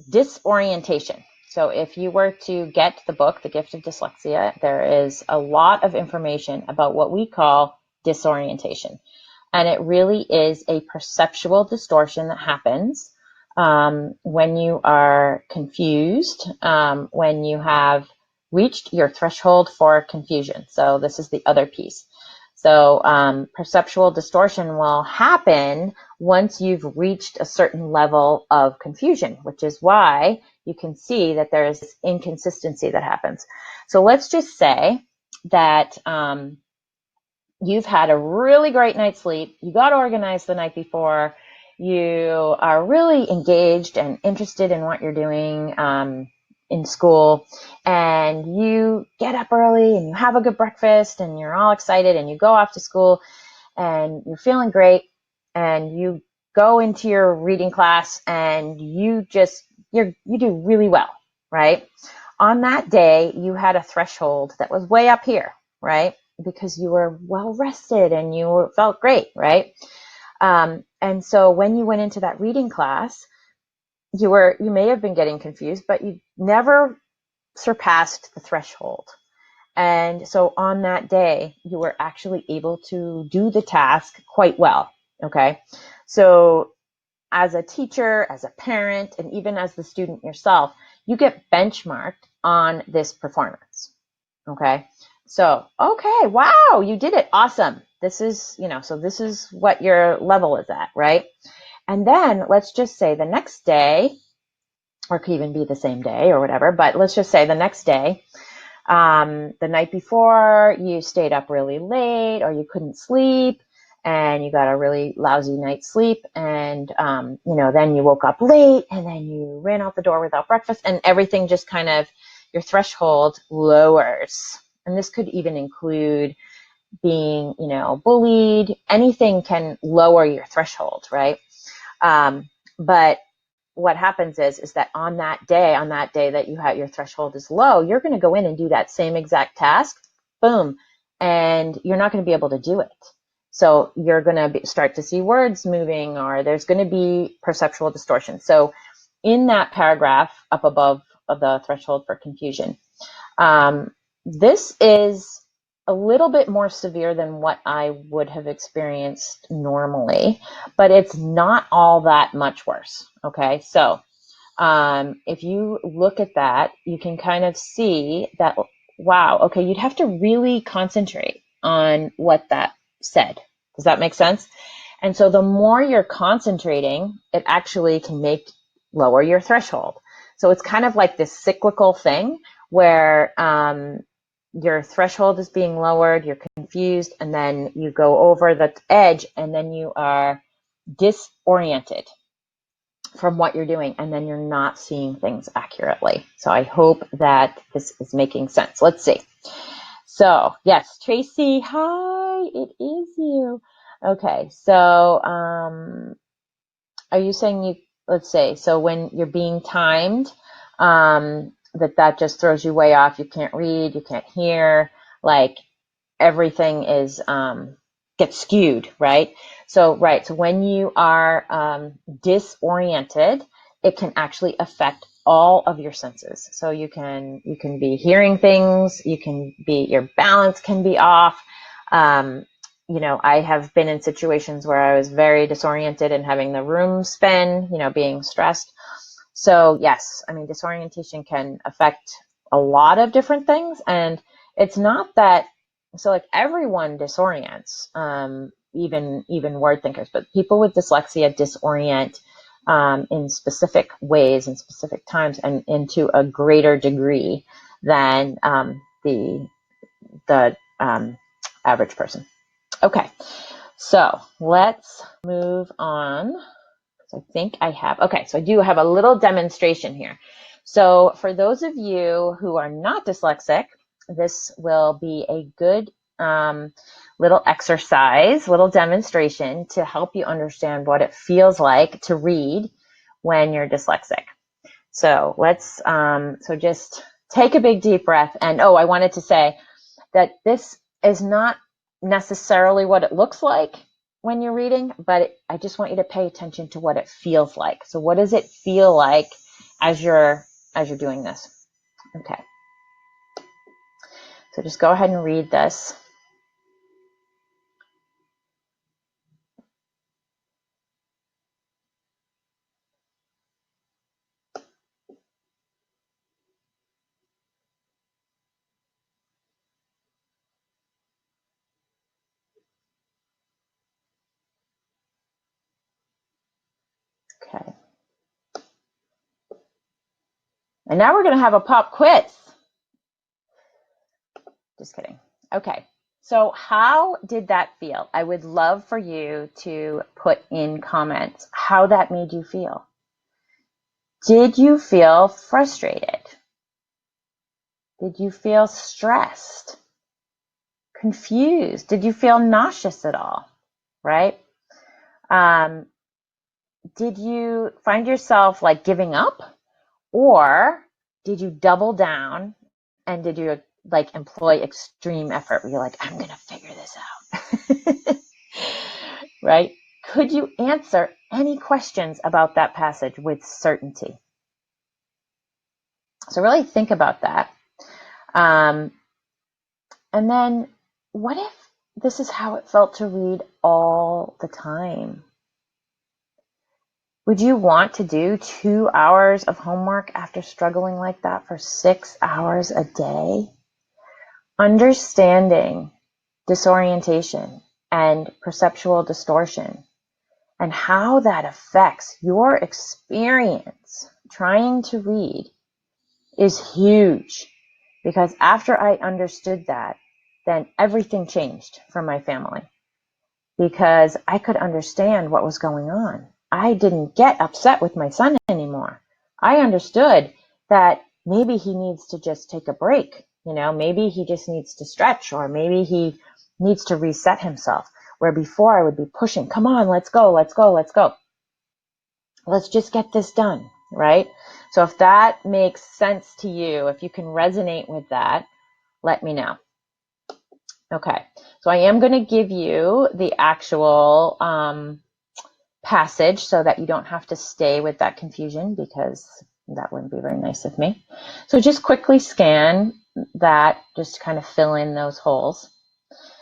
disorientation. So if you were to get the book, The Gift of Dyslexia, there is a lot of information about what we call disorientation. And it really is a perceptual distortion that happens when you are confused, when you have reached your threshold for confusion. So this is the other piece. So perceptual distortion will happen once you've reached a certain level of confusion, which is why you can see that there is this inconsistency that happens. So let's just say that you've had a really great night's sleep, you got organized the night before, you are really engaged and interested in what you're doing in school, and you get up early and you have a good breakfast and you're all excited and you go off to school and you're feeling great and you go into your reading class and you do really well, right? On that day, you had a threshold that was way up here, right? Because you were well rested and you felt great, right? And so when you went into that reading class, you may have been getting confused, but you never surpassed the threshold. And so on that day, you were actually able to do the task quite well. Okay. So as a teacher, as a parent, and even as the student yourself, you get benchmarked on this performance. Okay. So, okay, wow, you did it. Awesome. This is, so this is what your level is at, right? And then let's just say the next day, or it could even be the same day or whatever, but let's just say the next day, the night before you stayed up really late or you couldn't sleep and you got a really lousy night's sleep and, then you woke up late and then you ran out the door without breakfast and everything just kind of, your threshold lowers. And this could even include being, bullied. Anything can lower your threshold, right? But what happens is that on that day that you have your threshold is low, you're going to go in and do that same exact task, boom, and you're not going to be able to do it. So you're going to start to see words moving, or there's going to be perceptual distortion. So in that paragraph up above of the threshold for confusion, this is a little bit more severe than what I would have experienced normally, but it's not all that much worse. Okay, so if you look at that, you can kind of see that, wow, okay, you'd have to really concentrate on what that said. Does that make sense? And so the more you're concentrating, it actually can lower your threshold. So it's kind of like this cyclical thing where your threshold is being lowered, you're confused, and then you go over the edge, and then you are disoriented from what you're doing, and then you're not seeing things accurately. So I hope that this is making sense. Let's see. So yes, Tracy, hi, it is you. Okay, so are you saying let's say, so when you're being timed, that just throws you way off, you can't read, you can't hear, like everything is gets skewed, right? So when you are disoriented, it can actually affect all of your senses. So you can be hearing things, your balance can be off. I have been in situations where I was very disoriented and having the room spin, being stressed. So yes, I mean, disorientation can affect a lot of different things, and it's not that, so like everyone disorients, even word thinkers, but people with dyslexia disorient in specific ways, in specific times, and into a greater degree than the average person. Okay, so let's move on. So I think so I do have a little demonstration here. So for those of you who are not dyslexic, this will be a good little exercise, little demonstration to help you understand what it feels like to read when you're dyslexic. So let's, so just take a big deep breath. And I wanted to say that this is not necessarily what it looks like when you're reading, but I just want you to pay attention to what it feels like. So what does it feel like as you're doing this? Okay. So just go ahead and read this. Okay. And now we're going to have a pop quiz. Just kidding. Okay. So how did that feel? I would love for you to put in comments how that made you feel. Did you feel frustrated? Did you feel stressed? Confused? Did you feel nauseous at all? Right? Did you find yourself like giving up, or did you double down and did you like employ extreme effort where you're like, I'm going to figure this out? Right? Could you answer any questions about that passage with certainty? So really think about that. And then what if this is how it felt to read all the time? Would you want to do 2 hours of homework after struggling like that for 6 hours a day? Understanding disorientation and perceptual distortion and how that affects your experience trying to read is huge, because after I understood that, then everything changed for my family, because I could understand what was going on. I didn't get upset with my son anymore. I understood that maybe he needs to just take a break. Maybe he just needs to stretch, or maybe he needs to reset himself. Where before I would be pushing, come on, let's go, let's go, let's go. Let's just get this done, right? So if that makes sense to you, if you can resonate with that, let me know. Okay, so I am going to give you the actual passage so that you don't have to stay with that confusion, because that wouldn't be very nice of me. So just quickly scan that, just to kind of fill in those holes.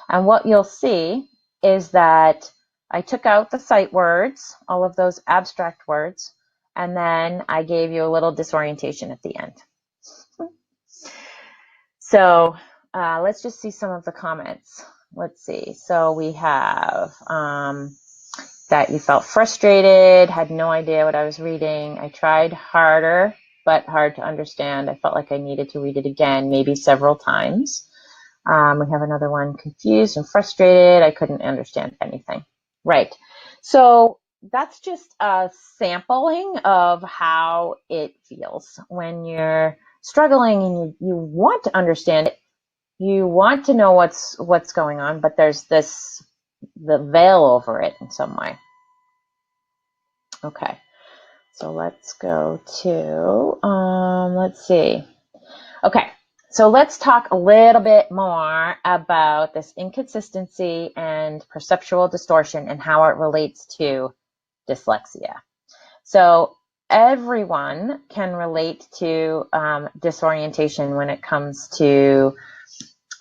And what you'll see is that I took out the sight words, all of those abstract words, and then I gave you a little disorientation at the end. So let's just see some of the comments. Let's see. So we have that you felt frustrated, had no idea what I was reading. I tried harder, but hard to understand. I felt like I needed to read it again, maybe several times. We have another one, confused and frustrated. I couldn't understand anything. Right. So that's just a sampling of how it feels when you're struggling and you want to understand it. You want to know what's going on, but there's the veil over it in some way. Okay. So let's go to, let's see. Okay. So let's talk a little bit more about this inconsistency and perceptual distortion and how it relates to dyslexia. So everyone can relate to disorientation when it comes to,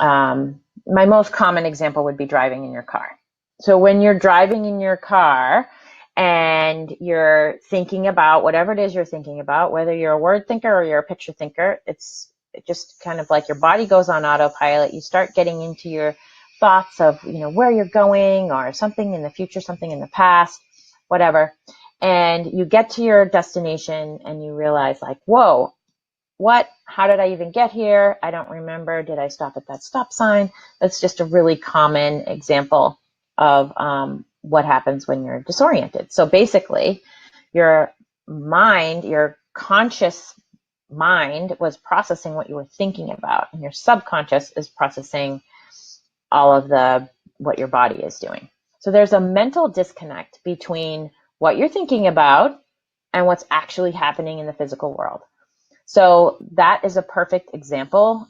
my most common example would be driving in your car. So when you're driving in your car and you're thinking about whatever it is you're thinking about, whether you're a word thinker or you're a picture thinker, it's just kind of like your body goes on autopilot. You start getting into your thoughts of, where you're going or something in the future, something in the past, whatever. And you get to your destination and you realize like, whoa, how did I even get here? I don't remember. Did I stop at that stop sign? That's just a really common example of what happens when you're disoriented. So basically, your mind, your conscious mind was processing what you were thinking about, and your subconscious is processing all of what your body is doing. So there's a mental disconnect between what you're thinking about and what's actually happening in the physical world. So that is a perfect example.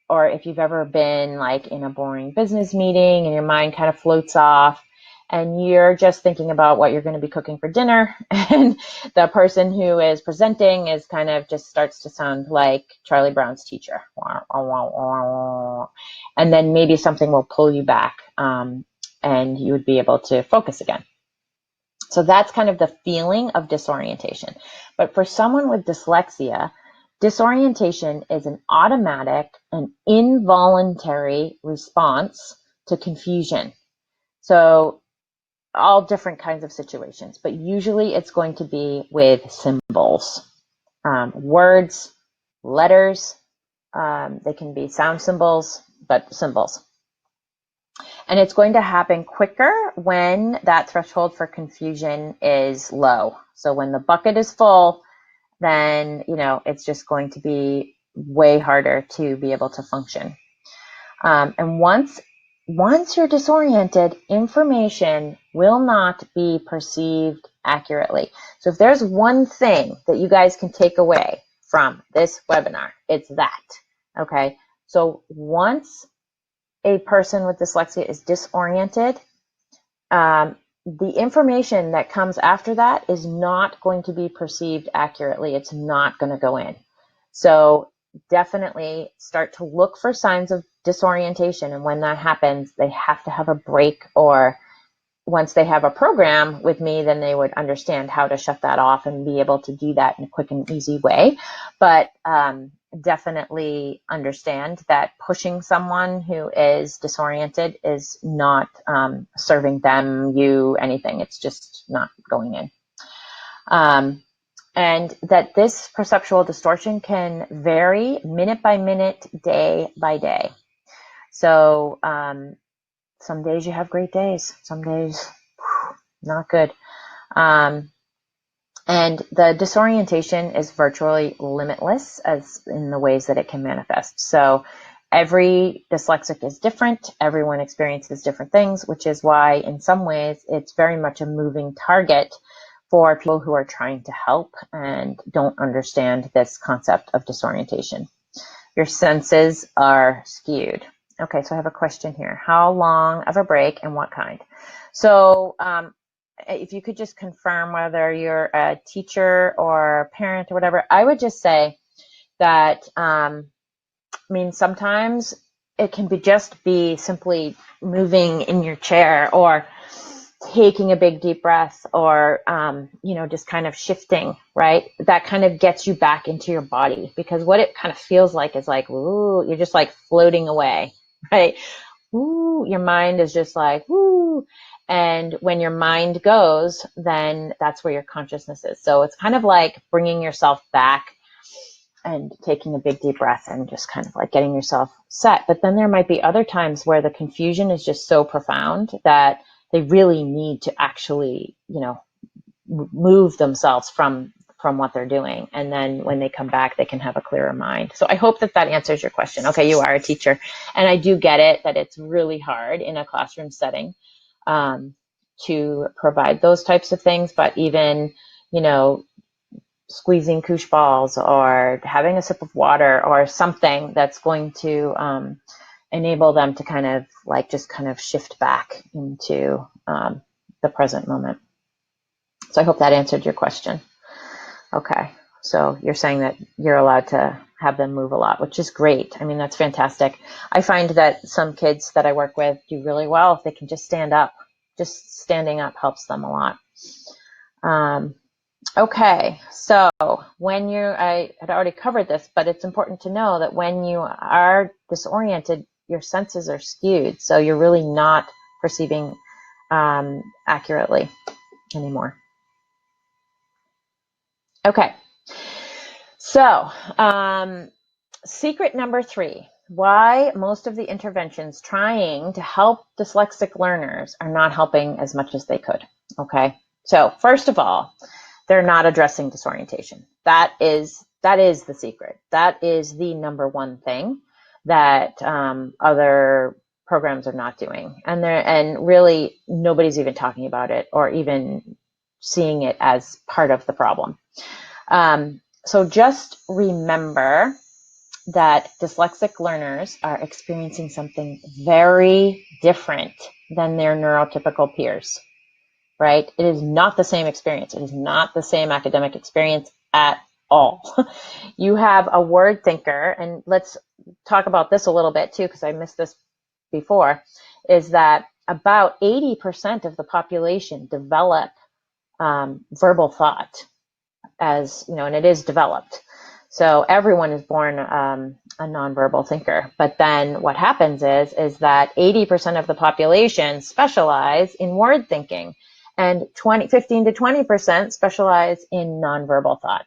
Or if you've ever been like in a boring business meeting and your mind kind of floats off and you're just thinking about what you're going to be cooking for dinner, and the person who is presenting is kind of just starts to sound like Charlie Brown's teacher. And then maybe something will pull you back, and you would be able to focus again. So that's kind of the feeling of disorientation. But for someone with dyslexia, disorientation is an automatic and involuntary response to confusion. So all different kinds of situations, but usually it's going to be with symbols, words, letters. They can be sound symbols, but symbols. And it's going to happen quicker when that threshold for confusion is low. So when the bucket is full, then, it's just going to be way harder to be able to function. And once you're disoriented, information will not be perceived accurately. So if there's one thing that you guys can take away from this webinar, it's that. Okay. So once a person with dyslexia is disoriented, the information that comes after that is not going to be perceived accurately. It's not going to go in. So definitely start to look for signs of disorientation. And when that happens, they have to have a break, or once they have a program with me, then they would understand how to shut that off and be able to do that in a quick and easy way. But definitely understand that pushing someone who is disoriented is not serving them, you, anything. It's just not going in. And that this perceptual distortion can vary minute by minute, day by day. So some days you have great days, some days not good. And the disorientation is virtually limitless as in the ways that it can manifest. So every dyslexic is different. Everyone experiences different things, which is why in some ways it's very much a moving target for people who are trying to help and don't understand this concept of disorientation. Your senses are skewed. Okay, so I have a question here. How long of a break and what kind? So if you could just confirm whether you're a teacher or parent or whatever, I would just say that, I mean, sometimes it can be simply moving in your chair or taking a big deep breath or, just kind of shifting, right? That kind of gets you back into your body, because what it kind of feels like is like, ooh, you're just like floating away, right? Ooh, your mind is just like, ooh. And when your mind goes, then that's where your consciousness is. So it's kind of like bringing yourself back and taking a big deep breath and just kind of like getting yourself set. But then there might be other times where the confusion is just so profound that they really need to actually, move themselves from what they're doing. And then when they come back, they can have a clearer mind. So I hope that answers your question. Okay, you are a teacher. And I do get it that it's really hard in a classroom setting to provide those types of things. But even, squeezing koosh balls or having a sip of water or something that's going to enable them to kind of shift back into the present moment. So I hope that answered your question. Okay, so you're saying that you're allowed to have them move a lot, which is great. I mean, that's fantastic. I find that some kids that I work with do really well if they can just stand up. Just standing up helps them a lot. Okay, so I had already covered this, but it's important to know that when you are disoriented, your senses are skewed. So you're really not perceiving accurately anymore. Okay, so secret number 3, why most of the interventions trying to help dyslexic learners are not helping as much as they could. Okay, so first of all, they're not addressing disorientation. That is the secret. That is the number one thing that other programs are not doing. And really nobody's even talking about it or even seeing it as part of the problem. So just remember that dyslexic learners are experiencing something very different than their neurotypical peers. Right? It is not the same experience. It is not the same academic experience at all. You have a word thinker, and let's talk about this a little bit too, because I missed this before, is that about 80% of the population develop verbal thought as, and it is developed. So everyone is born a nonverbal thinker. But then what happens is that 80% of the population specialize in word thinking, and 15 to 20% specialize in nonverbal thought.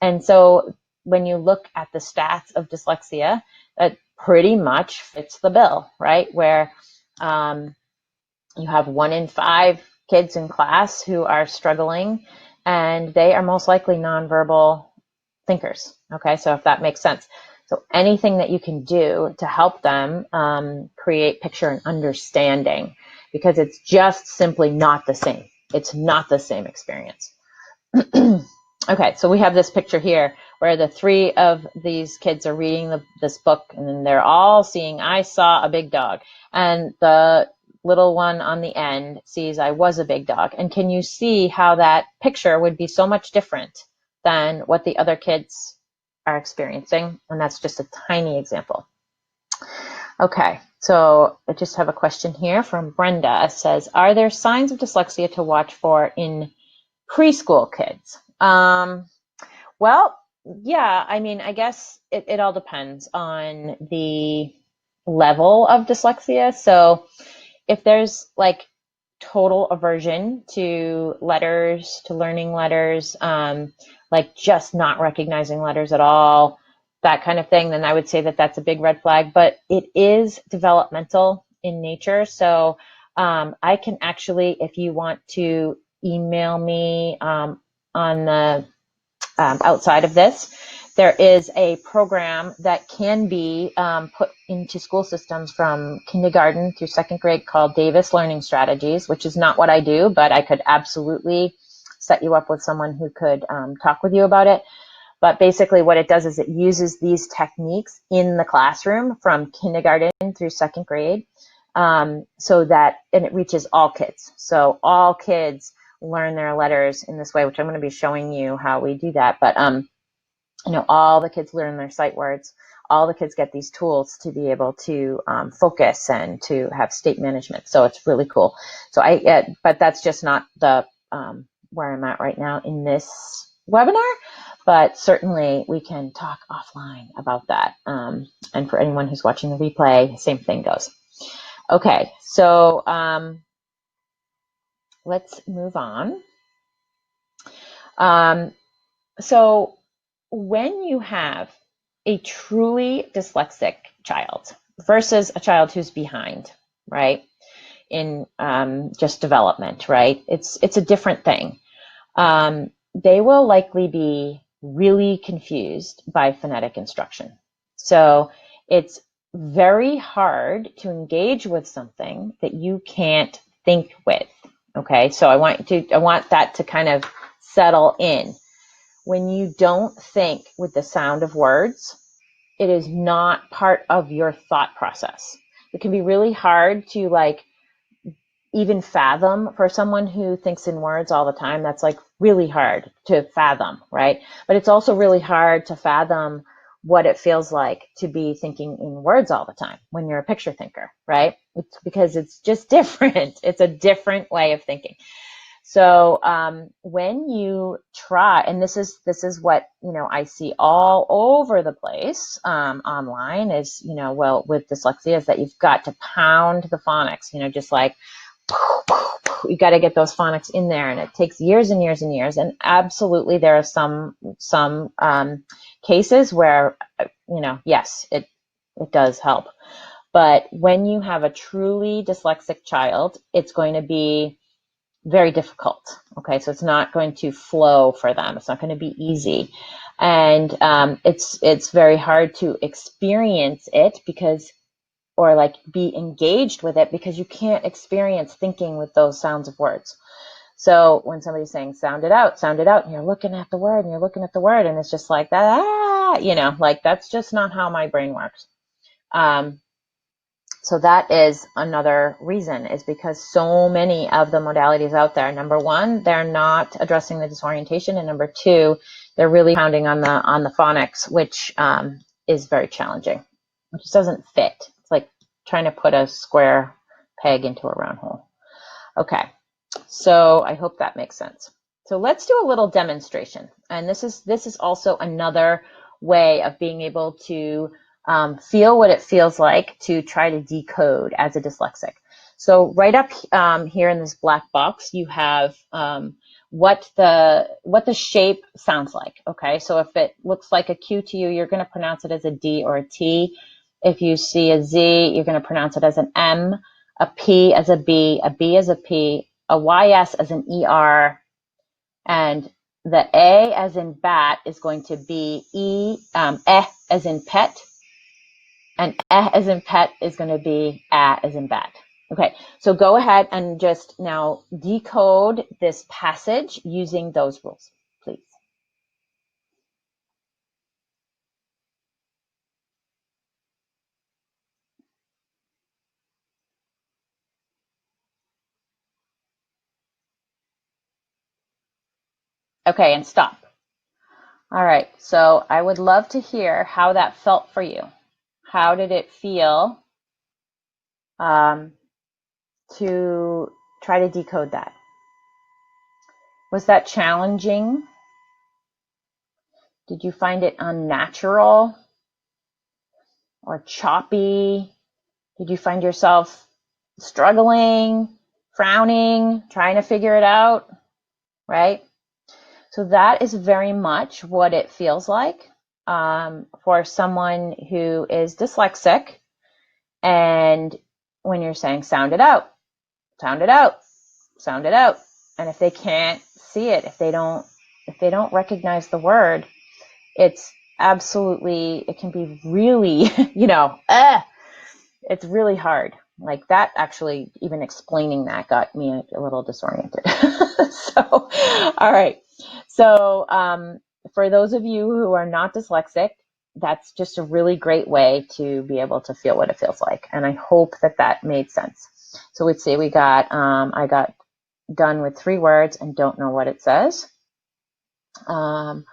And so when you look at the stats of dyslexia, that pretty much fits the bill, right? Where you have 1 in 5 kids in class who are struggling, and they are most likely nonverbal thinkers. Okay, so if that makes sense. So anything that you can do to help them create picture and understanding, because it's just simply not the same. It's not the same experience. Okay, so we have this picture here where the 3 of these kids are reading this book, and then they're all seeing, I saw a big dog. And the little one on the end sees, I was a big dog. And can you see how that picture would be so much different than what the other kids are experiencing? And that's just a tiny example. Okay, so I just have a question here from Brenda. It says, are there signs of dyslexia to watch for in preschool kids? Well, yeah, I mean, I guess it all depends on the level of dyslexia. So if there's like total aversion to letters, to learning letters, like just not recognizing letters at all, that kind of thing, then I would say that that's a big red flag. But it is developmental in nature. So I can actually, if you want to email me on the outside of this, there is a program that can be put into school systems from kindergarten through 2nd grade called Davis Learning Strategies, which is not what I do, but I could absolutely set you up with someone who could talk with you about it. But basically what it does is it uses these techniques in the classroom from kindergarten through second grade, so that, and it reaches all kids. So all kids learn their letters in this way, which I'm going to be showing you how we do that. But, all the kids learn their sight words. All the kids get these tools to be able to focus and to have state management. So it's really cool. So but that's just not the where I'm at right now in this webinar. But certainly we can talk offline about that. And for anyone who's watching the replay, same thing goes. Okay, so let's move on. So when you have a truly dyslexic child versus a child who's behind, right, in just development, right, it's a different thing. They will likely be really confused by phonetic instruction. So it's very hard to engage with something that you can't think with. Okay, so I want that to kind of settle in. When you don't think with the sound of words, it is not part of your thought process. It can be really hard to even fathom for someone who thinks in words all the time. That's really hard to fathom, right? But it's also really hard to fathom what it feels like to be thinking in words all the time when you're a picture thinker, right? It's because it's just different. It's a different way of thinking. So when you try, and this is what I see all over the place online is with dyslexia, is that you've got to pound the phonics, just you got to get those phonics in there, and it takes years and years and years. And absolutely, there are some cases where yes, it does help. But when you have a truly dyslexic child, it's going to be very difficult. Okay, so it's not going to flow for them. It's not going to be easy, and it's very hard to experience it or be engaged with it, because you can't experience thinking with those sounds of words. So when somebody's saying sound it out, and you're looking at the word and it's just like that, that's just not how my brain works. So that is another reason, is because so many of the modalities out there, number one, they're not addressing the disorientation, and number two, they're really pounding on the phonics, which is very challenging. It just doesn't fit. It's like trying to put a square peg into a round hole. Okay, so I hope that makes sense. So let's do a little demonstration, and this is also another way of being able to feel what it feels like to try to decode as a dyslexic. So right up here in this black box, you have what the shape sounds like. Okay, so if it looks like a Q to you, you're going to pronounce it as a D or a T. If you see a Z, you're going to pronounce it as an M, a P as a B as a P, a YS as an ER, and the A as in bat is going to be eh as in pet, and eh as in pet is going to be as in bat. Okay, so go ahead and just now decode this passage using those rules, please. Okay, and stop. All right, so I would love to hear how that felt for you. How did it feel to try to decode that? Was that challenging? Did you find it unnatural or choppy? Did you find yourself struggling, frowning, trying to figure it out, right? So that is very much what it feels like for someone who is dyslexic. And when you're saying sound it out, sound it out, sound it out, and if they can't see it, if they don't recognize the word, it's absolutely, it can be really, it's really hard. Like that, actually, even explaining that got me a little disoriented. So, all right. So for those of you who are not dyslexic, that's just a really great way to be able to feel what it feels like. And I hope that that made sense. So we'd say I got done with 3 words and don't know what it says. It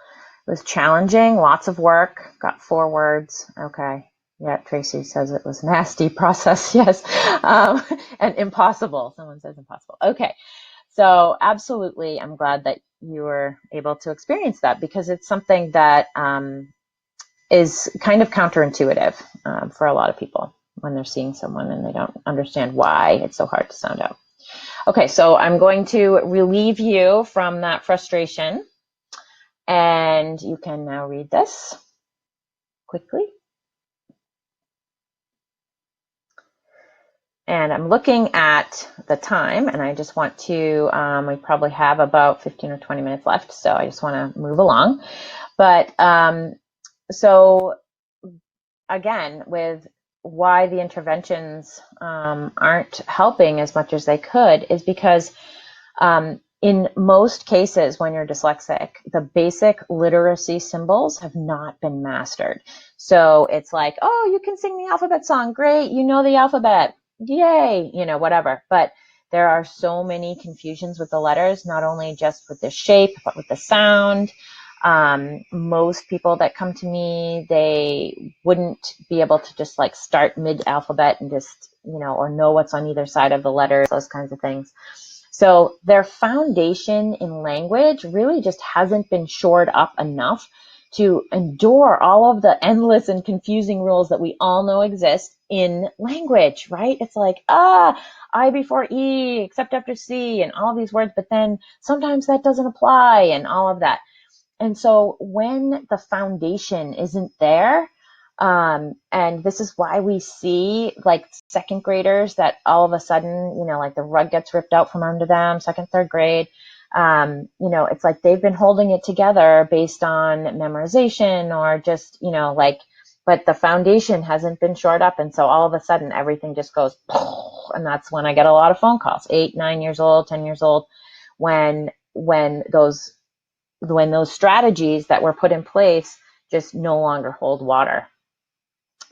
was challenging, lots of work, got 4 words. Okay. Yeah, Tracy says it was nasty process. Yes. And impossible. Someone says impossible. Okay. So absolutely, I'm glad that you were able to experience that, because it's something that is kind of counterintuitive for a lot of people when they're seeing someone and they don't understand why it's so hard to sound out. Okay, so I'm going to relieve you from that frustration, and you can now read this quickly. And I'm looking at the time, and I just want to, we probably have about 15 or 20 minutes left, so I just want to move along. But so again, with why the interventions aren't helping as much as they could is because in most cases, when you're dyslexic, the basic literacy symbols have not been mastered. So it's like, oh, you can sing the alphabet song. Great. You know the alphabet. Yay. You know, whatever. But there are so many confusions with the letters, not only just with the shape, but with the sound. Most people that come to me, they wouldn't be able to just like start mid-alphabet and just, you know, or know what's on either side of the letters, those kinds of things. So their foundation in language really just hasn't been shored up enough to endure all of the endless and confusing rules that we all know exist in language, right? It's like, I before E, except after C, and all these words, but then sometimes that doesn't apply and all of that. And so when the foundation isn't there, and this is why we see like 2nd graders that all of a sudden, you know, like the rug gets ripped out from under them, 2nd, 3rd grade. You know, it's like they've been holding it together based on memorization or just, you know, like, but the foundation hasn't been shored up. And so all of a sudden everything just goes, and that's when I get a lot of phone calls, 8, 9 years old, 10 years old, when those strategies that were put in place just no longer hold water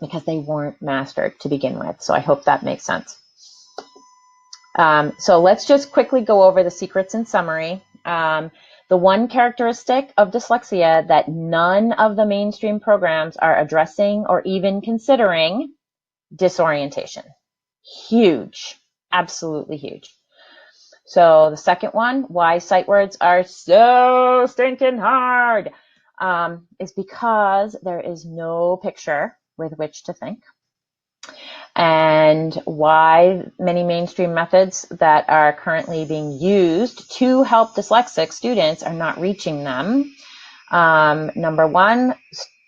because they weren't mastered to begin with. So I hope that makes sense. So let's just quickly go over the secrets in summary. The one characteristic of dyslexia that none of the mainstream programs are addressing or even considering: disorientation. Huge, absolutely huge. So the second one, why sight words are so stinking hard, is because there is no picture with which to think. And why many mainstream methods that are currently being used to help dyslexic students are not reaching them. Number one,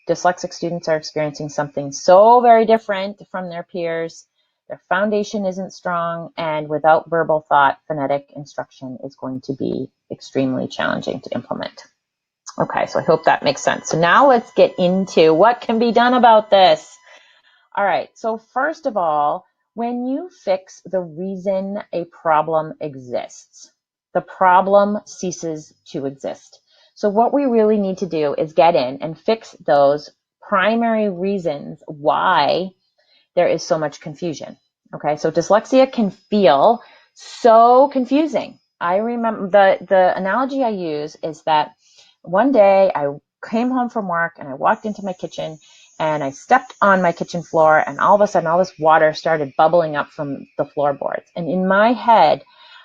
dyslexic students are experiencing something so very different from their peers. Their foundation isn't strong, and without verbal thought, phonetic instruction is going to be extremely challenging to implement. Okay, so I hope that makes sense. So now let's get into what can be done about this. All right, so first of all, when you fix the reason a problem exists, the problem ceases to exist. So what we really need to do is get in and fix those primary reasons why there is so much confusion. Okay, so dyslexia can feel so confusing. I remember the analogy I use is that one day I came home from work and I walked into my kitchen and I stepped on my kitchen floor, and all of a sudden all this water started bubbling up from the floorboards. And in my head,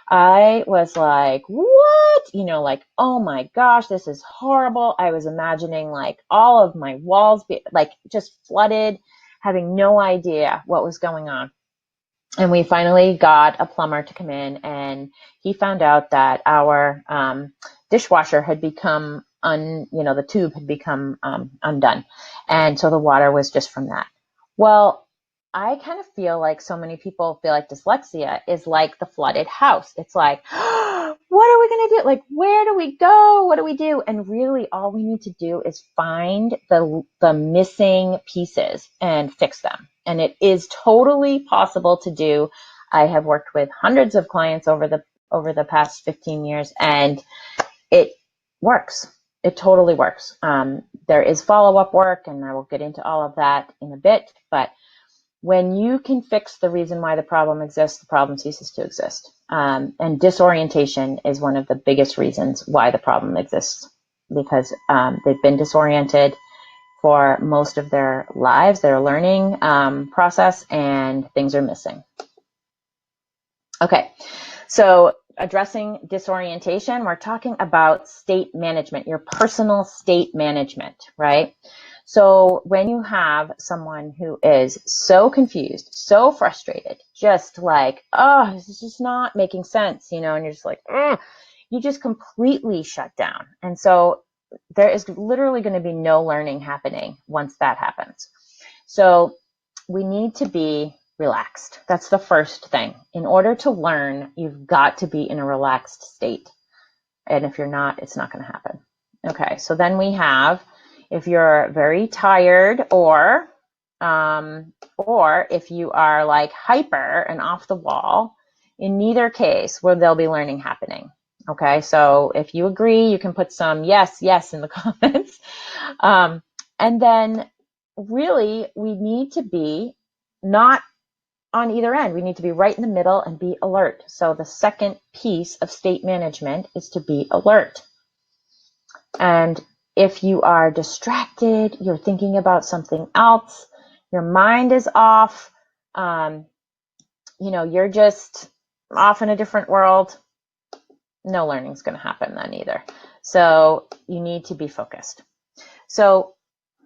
I was like, what? You know, like, oh my gosh, this is horrible. I was imagining like all of my walls like just flooded, having no idea what was going on. And we finally got a plumber to come in, and he found out that our dishwasher had become the tube had become undone. And so the water was just from that. Well, I kind of feel like so many people feel like dyslexia is like the flooded house. It's like, what are we going to do? Like, where do we go? What do we do? And really all we need to do is find the missing pieces and fix them. And it is totally possible to do. I have worked with hundreds of clients over the past 15 years, and it works. It totally works. There is follow-up work, and I will get into all of that in a bit, but when you can fix the reason why the problem exists, the problem ceases to exist. And disorientation is one of the biggest reasons why the problem exists, because they've been disoriented for most of their lives, their learning process, and things are missing. Okay, so addressing disorientation, we're talking about state management, your personal state management, right? So when you have someone who is so confused, so frustrated, just like, oh, this is just not making sense, and you're just like, ugh, you just completely shut down. And so there is literally going to be no learning happening once that happens. So we need to be relaxed. That's the first thing. In order to learn, you've got to be in a relaxed state. And if you're not, it's not going to happen. Okay, so then we have, if you're very tired or if you are like hyper and off the wall, in neither case will there be learning happening. Okay, so if you agree, you can put some yes in the comments. And then really, we need to be not on either end. We need to be right in the middle and be alert. So the second piece of state management is to be alert. And if you are distracted, you're thinking about something else, your mind is off, you're just off in a different world, no learning is going to happen then either. So you need to be focused. So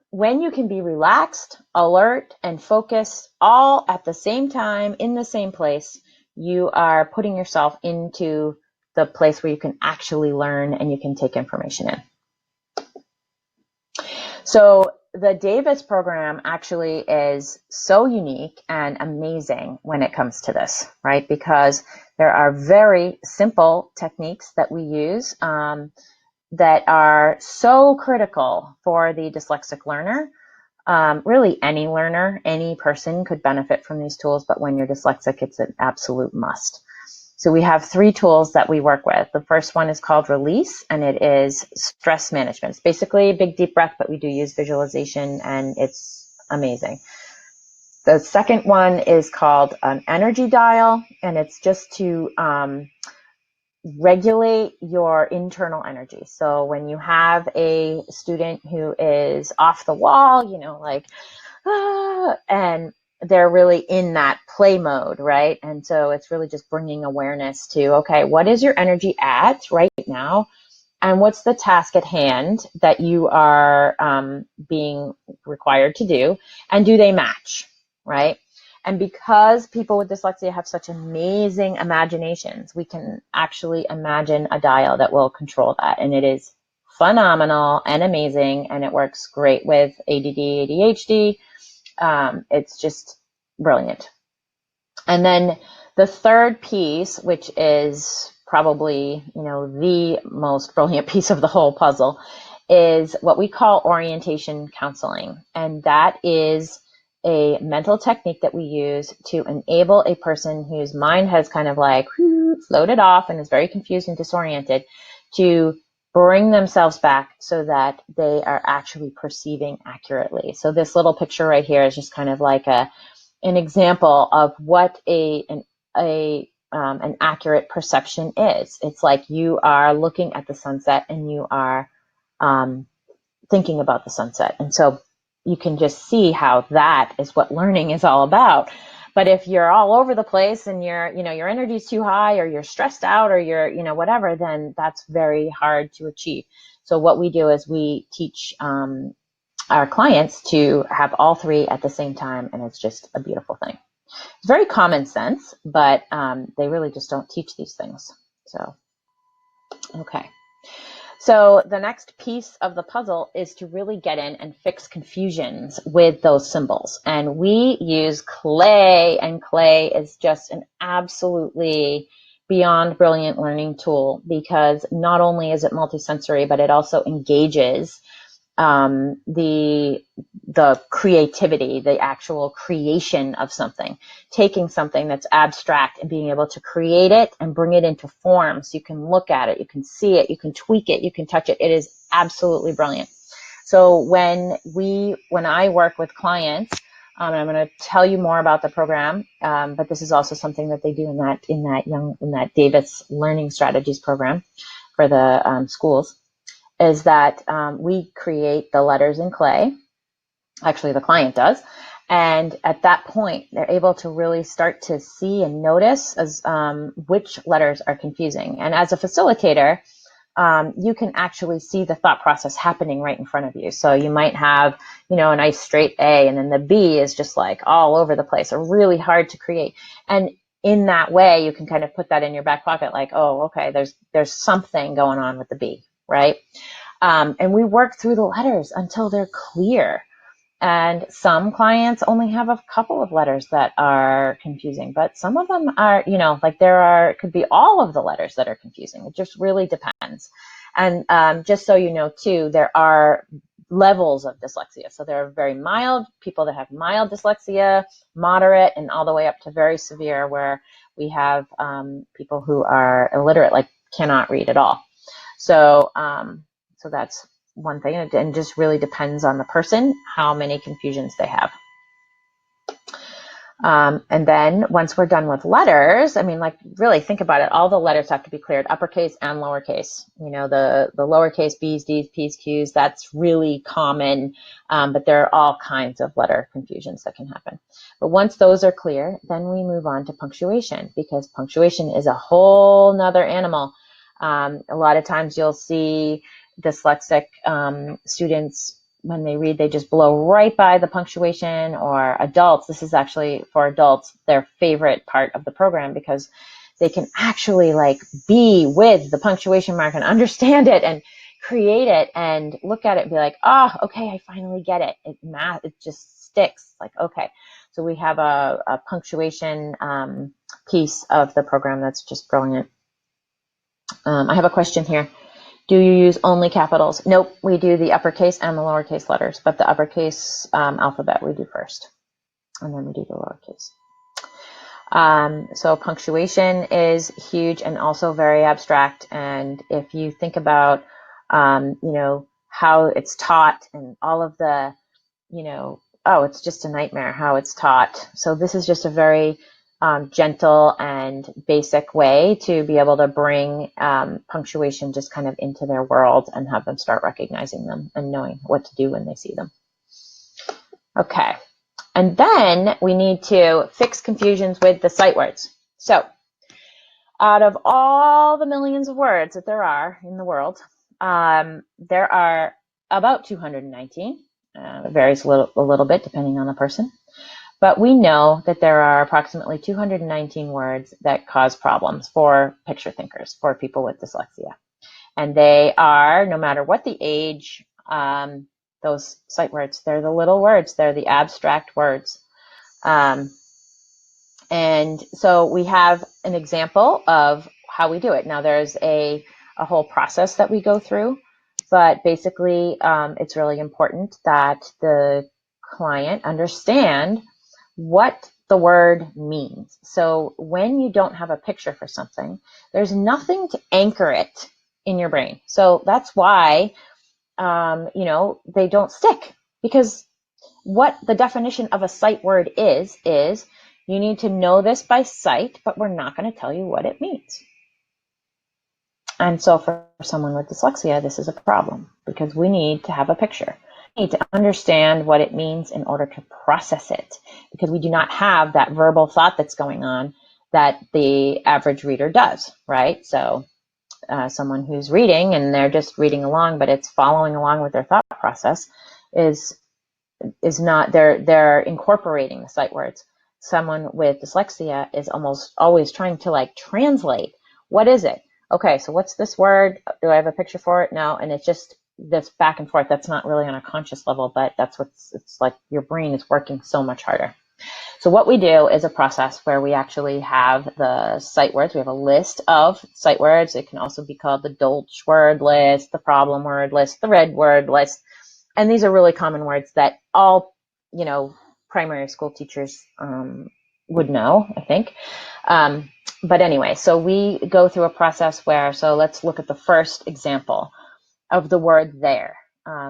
when you can be relaxed, alert, and focused all at the same time in the same place, you are putting yourself into the place where you can actually learn and you can take information in. So the Davis program actually is so unique and amazing when it comes to this, right? Because there are very simple techniques that we use that are so critical for the dyslexic learner. Really any learner, any person could benefit from these tools, but when you're dyslexic, it's an absolute must. So we have 3 tools that we work with. The first one is called Release, and it is stress management. It's basically a big deep breath, but we do use visualization, and it's amazing. The second one is called an Energy Dial, and it's just to regulate your internal energy. So when you have a student who is off the wall, and they're really in that play mode, right? And so it's really just bringing awareness to, okay, what is your energy at right now? And what's the task at hand that you are being required to do? And do they match, right? And because people with dyslexia have such amazing imaginations, we can actually imagine a dial that will control that. And it is phenomenal and amazing, and it works great with ADD, ADHD. It's just brilliant. And then the third piece, which is probably, the most brilliant piece of the whole puzzle, is what we call orientation counseling. And that is a mental technique that we use to enable a person whose mind has kind of like floated off and is very confused and disoriented to bring themselves back so that they are actually perceiving accurately. So this little picture right here is just kind of like an example of what an accurate perception is. It's like you are looking at the sunset and you are thinking about the sunset. And so you can just see how that is what learning is all about. But if you're all over the place and your energy is too high, or you're stressed out, or you're, whatever, then that's very hard to achieve. So what we do is we teach our clients to have all 3 at the same time, and it's just a beautiful thing. It's very common sense, but they really just don't teach these things. So, okay. So the next piece of the puzzle is to really get in and fix confusions with those symbols. And we use clay, and clay is just an absolutely beyond brilliant learning tool, because not only is it multisensory, but it also engages the the creativity, the actual creation of something, taking something that's abstract and being able to create it and bring it into form so you can look at it, you can see it, you can tweak it, you can touch it. It is absolutely brilliant. So when I work with clients, and I'm going to tell you more about the program, but this is also something that they do in that Davis Learning Strategies program for the schools, is that we create the letters in clay. Actually, the client does. And at that point, they're able to really start to see and notice as which letters are confusing. And as a facilitator, you can actually see the thought process happening right in front of you. So you might have, a nice straight A, and then the B is just like all over the place, or really hard to create. And in that way, you can kind of put that in your back pocket, like, oh, okay, there's something going on with the B, right? And we work through the letters until they're clear. And some clients only have a couple of letters that are confusing, but some of them are, it could be all of the letters that are confusing. It just really depends. And just so you know, too, there are levels of dyslexia. So there are very mild people that have mild dyslexia, moderate, and all the way up to very severe, where we have people who are illiterate, like cannot read at all. So that's one thing, and just really depends on the person, how many confusions they have. And then once we're done with letters, really think about it. All the letters have to be cleared, uppercase and lowercase. The lowercase B's, D's, P's, Q's, that's really common, but there are all kinds of letter confusions that can happen. But once those are clear, then we move on to punctuation, because punctuation is a whole nother animal. A lot of times you'll see dyslexic students, when they read, they just blow right by the punctuation. Or adults, this is actually for adults their favorite part of the program, because they can actually be with the punctuation mark and understand it and create it and look at it and be like, oh, okay, I finally get it. It just sticks. Like, okay. So we have a punctuation piece of the program that's just brilliant. I have a question here. Do you use only capitals? Nope, we do the uppercase and the lowercase letters, but the uppercase alphabet we do first, and then we do the lowercase. So punctuation is huge and also very abstract. And if you think about, how it's taught and all of the, it's just a nightmare how it's taught. So this is just a very gentle and basic way to be able to bring punctuation just kind of into their world and have them start recognizing them and knowing what to do when they see them. Okay. And then we need to fix confusions with the sight words. So out of all the millions of words that there are in the world, there are about 219. It varies a little bit depending on the person. But we know that there are approximately 219 words that cause problems for picture thinkers, for people with dyslexia. And they are, no matter what the age, those sight words, they're the little words, they're the abstract words. And so we have an example of how we do it. Now there's a whole process that we go through, but basically it's really important that the client understand what the word means. So when you don't have a picture for something, there's nothing to anchor it in your brain. So that's why, they don't stick, because what the definition of a sight word is you need to know this by sight, but we're not going to tell you what it means. And so for someone with dyslexia, this is a problem, because we need to have a picture. We need to understand what it means in order to process it, because we do not have that verbal thought that's going on that the average reader does, right? So someone who's reading and they're just reading along, but it's following along with their thought process is not, they're incorporating the sight words. Someone with dyslexia is almost always trying to translate. What is it? Okay, so what's this word? Do I have a picture for it? No. And it's just this back and forth. That's not really on a conscious level, but that's it's like your brain is working so much harder. So what we do is a process where we actually have the sight words. We have a list of sight words. It can also be called the Dolch word list, the problem word list, the red word list. And these are really common words that all, primary school teachers would know, I think. But anyway, so we go through a process where, so let's look at the first example of the word there,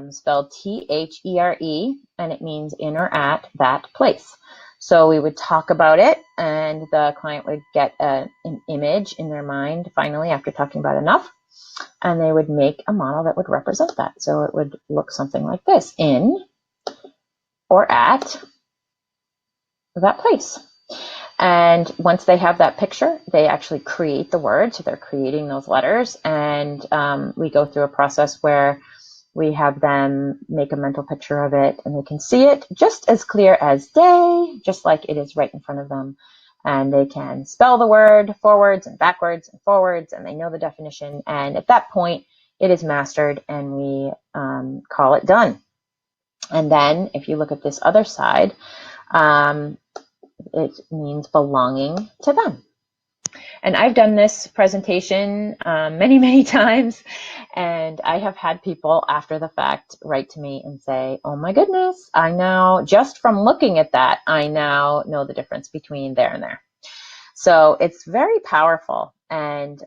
spelled T-H-E-R-E, and it means in or at that place. So we would talk about it, and the client would get an image in their mind, finally, after talking about enough, and they would make a model that would represent that. So it would look something like this: in or at that place. And once they have that picture, they actually create the word. So they're creating those letters. And we go through a process where we have them make a mental picture of it, and they can see it just as clear as day, just like it is right in front of them. And they can spell the word forwards and backwards and forwards, and they know the definition. And at that point, it is mastered, and we call it done. And then if you look at this other side, it means belonging to them. And I've done this presentation many, many times, and I have had people after the fact write to me and say, oh my goodness, I now, just from looking at that, I now know the difference between there and there. So it's very powerful, and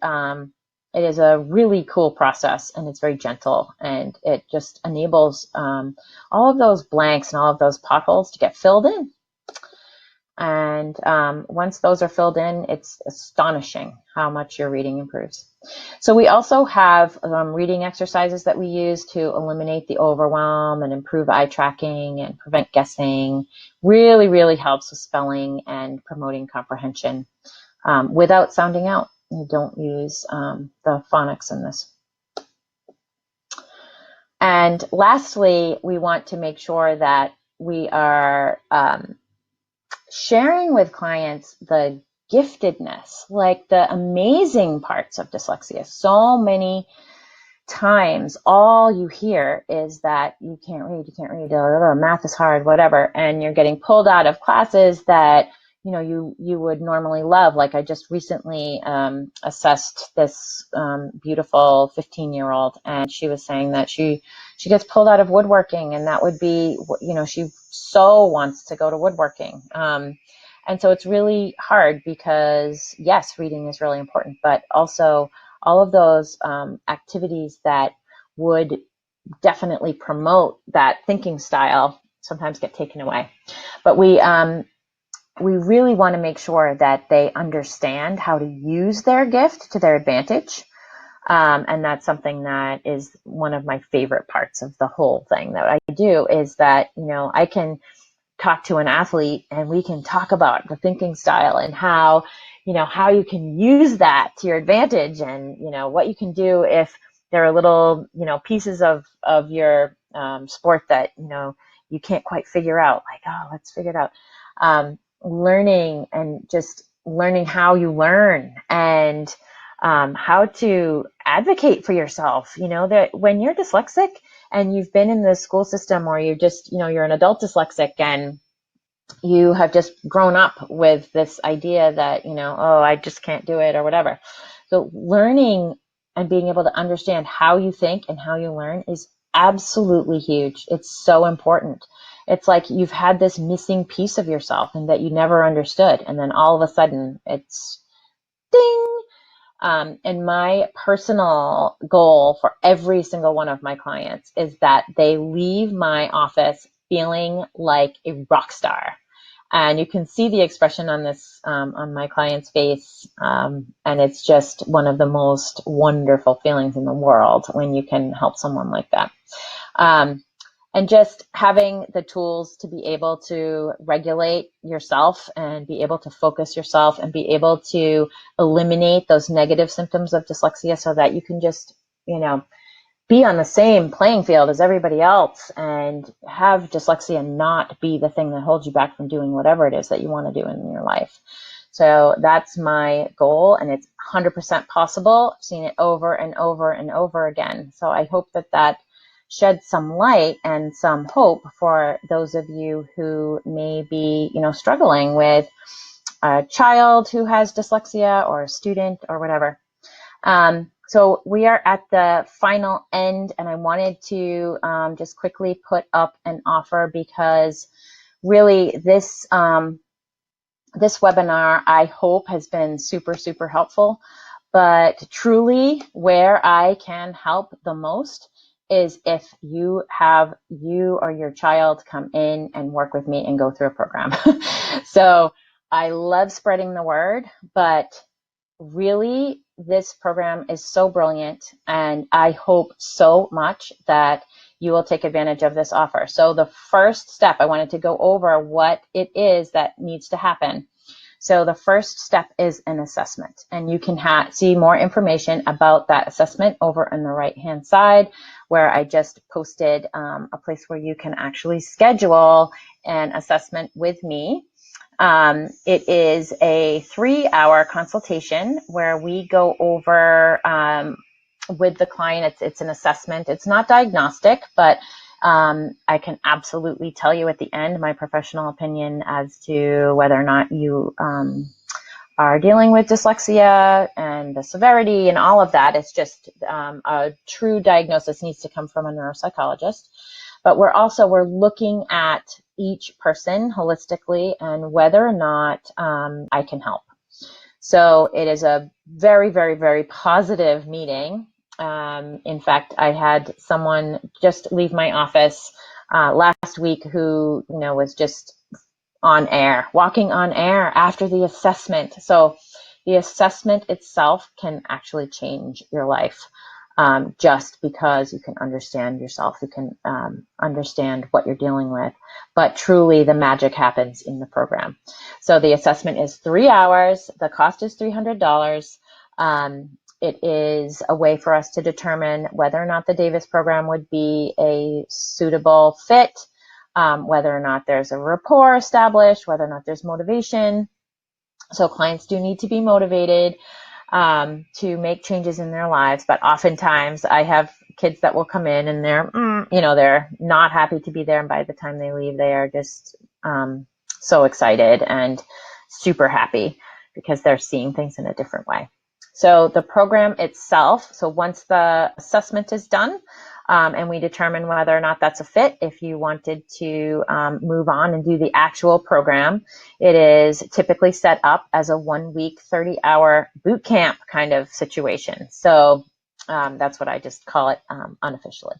it is a really cool process, and it's very gentle, and it just enables all of those blanks and all of those potholes to get filled in. And once those are filled in, it's astonishing how much your reading improves. So we also have reading exercises that we use to eliminate the overwhelm and improve eye tracking and prevent guessing. Really, really helps with spelling and promoting comprehension without sounding out. You don't use the phonics in this. And lastly, we want to make sure that we are sharing with clients the giftedness, like the amazing parts of dyslexia. So many times all you hear is that you can't read, or math is hard, whatever, and you're getting pulled out of classes that you would normally love. Like I just recently assessed this beautiful 15-year-old, and she was saying that she gets pulled out of woodworking, and that would be, she so wants to go to woodworking. And so it's really hard because, yes, reading is really important, but also all of those activities that would definitely promote that thinking style sometimes get taken away. But we really want to make sure that they understand how to use their gift to their advantage. And that's something that is one of my favorite parts of the whole thing that I do, is that, I can talk to an athlete and we can talk about the thinking style and how you can use that to your advantage, and, what you can do if there are little, pieces of your sport that, you can't quite figure out, like, oh, let's figure it out. Learning and just learning how you learn, and how to advocate for yourself. That when you're dyslexic and you've been in the school system, or you're just, you're an adult dyslexic and you have just grown up with this idea that, oh, I just can't do it or whatever. So learning and being able to understand how you think and how you learn is absolutely huge. It's so important. It's like you've had this missing piece of yourself and that you never understood. And then all of a sudden it's ding. And my personal goal for every single one of my clients is that they leave my office feeling like a rock star. And you can see the expression on this, on my client's face. And it's just one of the most wonderful feelings in the world when you can help someone like that. And just having the tools to be able to regulate yourself and be able to focus yourself and be able to eliminate those negative symptoms of dyslexia so that you can just, be on the same playing field as everybody else and have dyslexia not be the thing that holds you back from doing whatever it is that you want to do in your life. So that's my goal, and it's 100% possible. I've seen it over and over and over again. So I hope that sheds some light and some hope for those of you who may be, struggling with a child who has dyslexia or a student or whatever. So we are at the final end, and I wanted to just quickly put up an offer because really this webinar, I hope, has been super, super helpful. But truly, where I can help the most is if you or your child come in and work with me and go through a program. So I love spreading the word, but really, this program is so brilliant, and I hope so much that you will take advantage of this offer. So the first step, I wanted to go over what it is that needs to happen. So the first step is an assessment, and you can see more information about that assessment over on the right-hand side, where I just posted a place where you can actually schedule an assessment with me. It is a 3-hour consultation where we go over with the client. It's an assessment. It's not diagnostic, but I can absolutely tell you at the end my professional opinion as to whether or not you are dealing with dyslexia and the severity and all of that. It's just a true diagnosis needs to come from a neuropsychologist. But we're looking at each person holistically and whether or not I can help. So it is a very, very, very positive meeting. In fact, I had someone just leave my office last week who, was just walking on air after the assessment. So the assessment itself can actually change your life. Just because you can understand yourself, you can understand what you're dealing with. But truly, the magic happens in the program. So the assessment is 3 hours. The cost is $300. It is a way for us to determine whether or not the Davis program would be a suitable fit, whether or not there's a rapport established, whether or not there's motivation. So clients do need to be motivated to make changes in their lives. But oftentimes I have kids that will come in and they're not happy to be there. And by the time they leave, they are just so excited and super happy because they're seeing things in a different way. So the program itself, so once the assessment is done, and we determine whether or not that's a fit, if you wanted to move on and do the actual program, it is typically set up as a 1-week, 30-hour boot camp kind of situation. So that's what I just call it unofficially.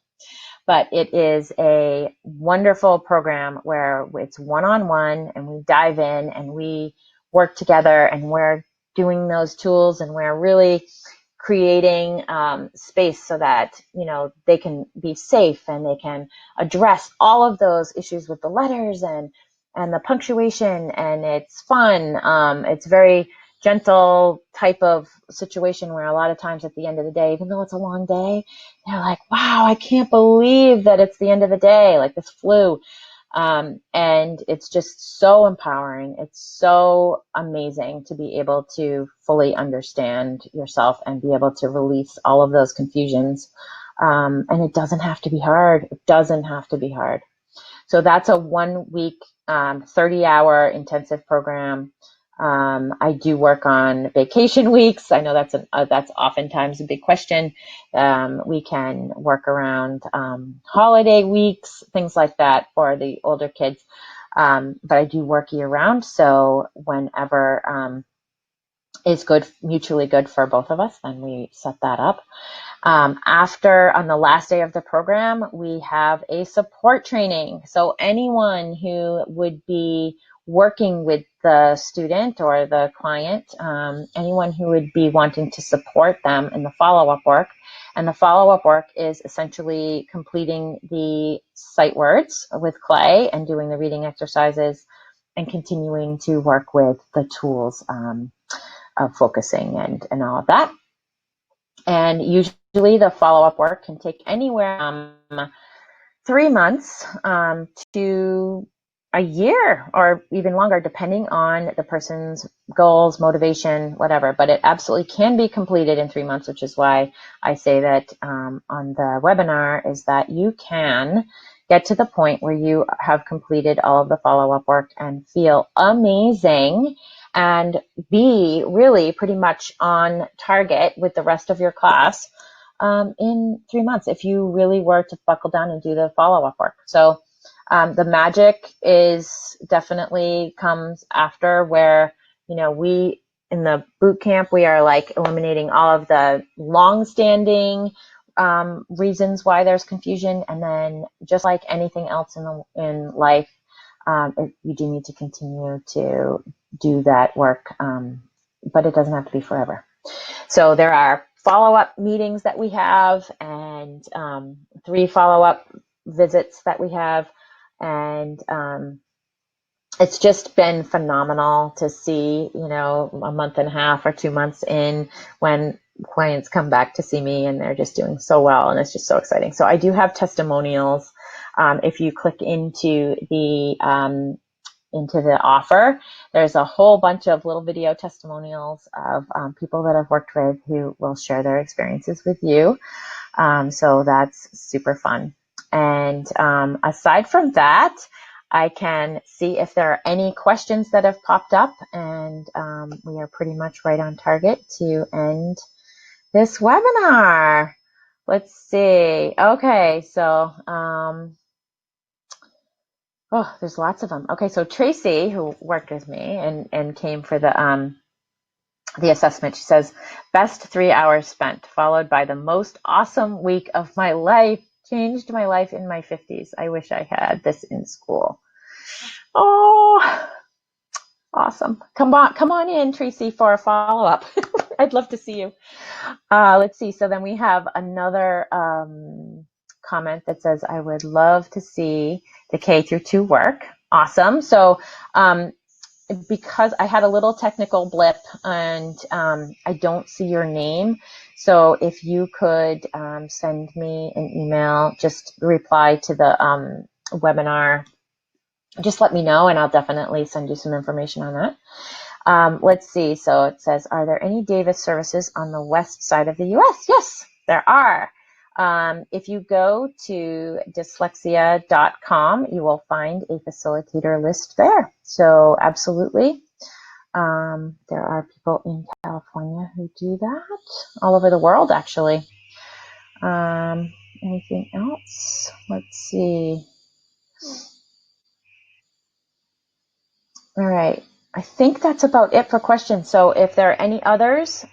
But it is a wonderful program where it's one-on-one and we dive in and we work together and we're doing those tools and we're really creating space so that, they can be safe and they can address all of those issues with the letters and the punctuation, and it's fun. It's very gentle type of situation where a lot of times at the end of the day, even though it's a long day, they're like, wow, I can't believe that it's the end of the day, like this flu. And it's just so empowering. It's so amazing to be able to fully understand yourself and be able to release all of those confusions. And it doesn't have to be hard. It doesn't have to be hard. So that's a 1-week, 30-hour intensive program. I do work on vacation weeks. I know that's oftentimes a big question. We can work around holiday weeks, things like that for the older kids. But I do work year round. So whenever is mutually good for both of us, then we set that up. On the last day of the program, we have a support training. So anyone who would be working with the student or the client, anyone who would be wanting to support them in the follow-up work. And the follow-up work is essentially completing the sight words with Clay and doing the reading exercises and continuing to work with the tools of focusing and all of that. And usually the follow-up work can take anywhere from 3 months to a year or even longer, depending on the person's goals, motivation, whatever. But it absolutely can be completed in 3 months, which is why I say that on the webinar is that you can get to the point where you have completed all of the follow-up work and feel amazing and be really pretty much on target with the rest of your class in 3 months if you really were to buckle down and do the follow-up work. So the magic is definitely comes after, where, you know, we in the boot camp, we are like eliminating all of the long-standing reasons why there's confusion. And then just like anything else in life, you do need to continue to do that work, but it doesn't have to be forever. So there are follow-up meetings that we have, and 3 follow-up visits that we have. And it's just been phenomenal to see, you know, a month and a half or 2 months in, when clients come back to see me and they're just doing so well, and it's just so exciting. So I do have testimonials. If you click into the offer, there's a whole bunch of little video testimonials of people that I've worked with who will share their experiences with you. So that's super fun. And aside from that, I can see if there are any questions that have popped up, and we are pretty much right on target to end this webinar. Let's see. Okay, so there's lots of them. Okay, so Tracy, who worked with me and came for the assessment, she says, best 3 hours spent, followed by the most awesome week of my life. Changed my life in my 50s. I wish I had this in school. Oh, awesome. Come on in, Tracy, for a follow-up. I'd love to see you. Let's see. So then we have another comment that says, I would love to see the K through 2 work. Awesome. So because I had a little technical blip and I don't see your name. So if you could send me an email, just reply to the webinar, just let me know and I'll definitely send you some information on that. Let's see. So it says, are there any Davis services on the west side of the US? Yes, there are. If you go to dyslexia.com, you will find a facilitator list there. So absolutely. There are people in California who do that, all over the world, actually. Anything else? Let's see. All right. I think that's about it for questions. So if there are any others,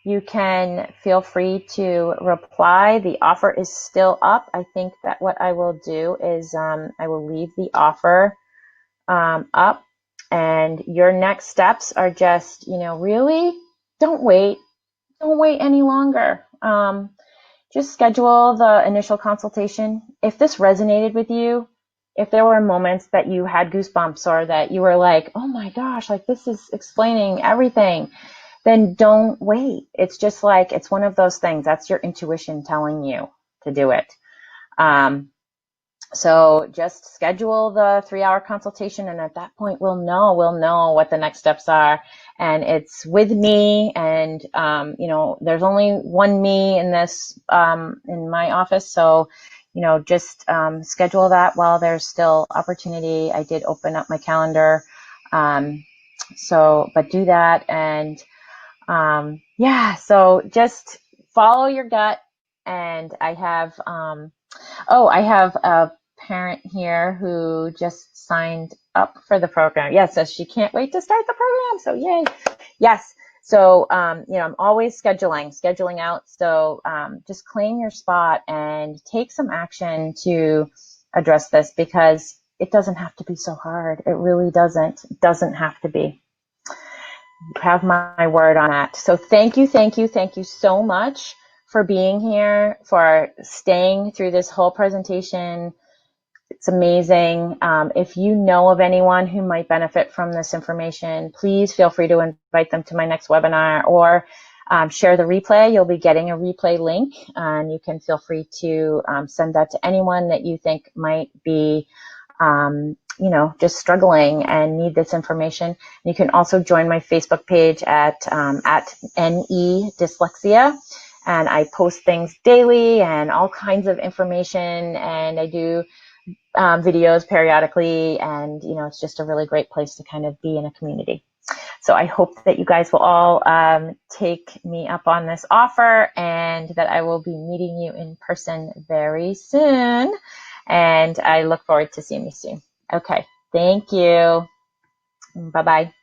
you can feel free to reply. The offer is still up. I think that what I will do is I will leave the offer up, and your next steps are just, you know, really don't wait any longer. Just schedule the initial consultation. If this resonated with you, if there were moments that you had goosebumps or that you were like, oh my gosh, like this is explaining everything, then don't wait. It's just like, it's one of those things. That's your intuition telling you to do it. So just schedule the 3-hour consultation, and at that point we'll know what the next steps are. And it's with me, and you know, there's only one me in this in my office, so you know, just schedule that while there's still opportunity. I did open up my calendar, but do that. And yeah, so just follow your gut. And I have I have a parent here who just signed up for the program. Yeah, so she can't wait to start the program. So yay. Yes. So, you know, I'm always scheduling out. So just claim your spot and take some action to address this, because it doesn't have to be so hard. It really doesn't. It doesn't have to be. You have my word on that. So thank you so much for being here, for staying through this whole presentation. It's amazing. If you know of anyone who might benefit from this information, please feel free to invite them to my next webinar, or share the replay. You'll be getting a replay link, and you can feel free to send that to anyone that you think might be you know, just struggling and need this information. You can also join my Facebook page at NE Dyslexia. And I post things daily and all kinds of information, and I do videos periodically, and you know, it's just a really great place to kind of be in a community. So I hope that you guys will all take me up on this offer, and that I will be meeting you in person very soon. And I look forward to seeing you soon. Okay, thank you. Bye-bye.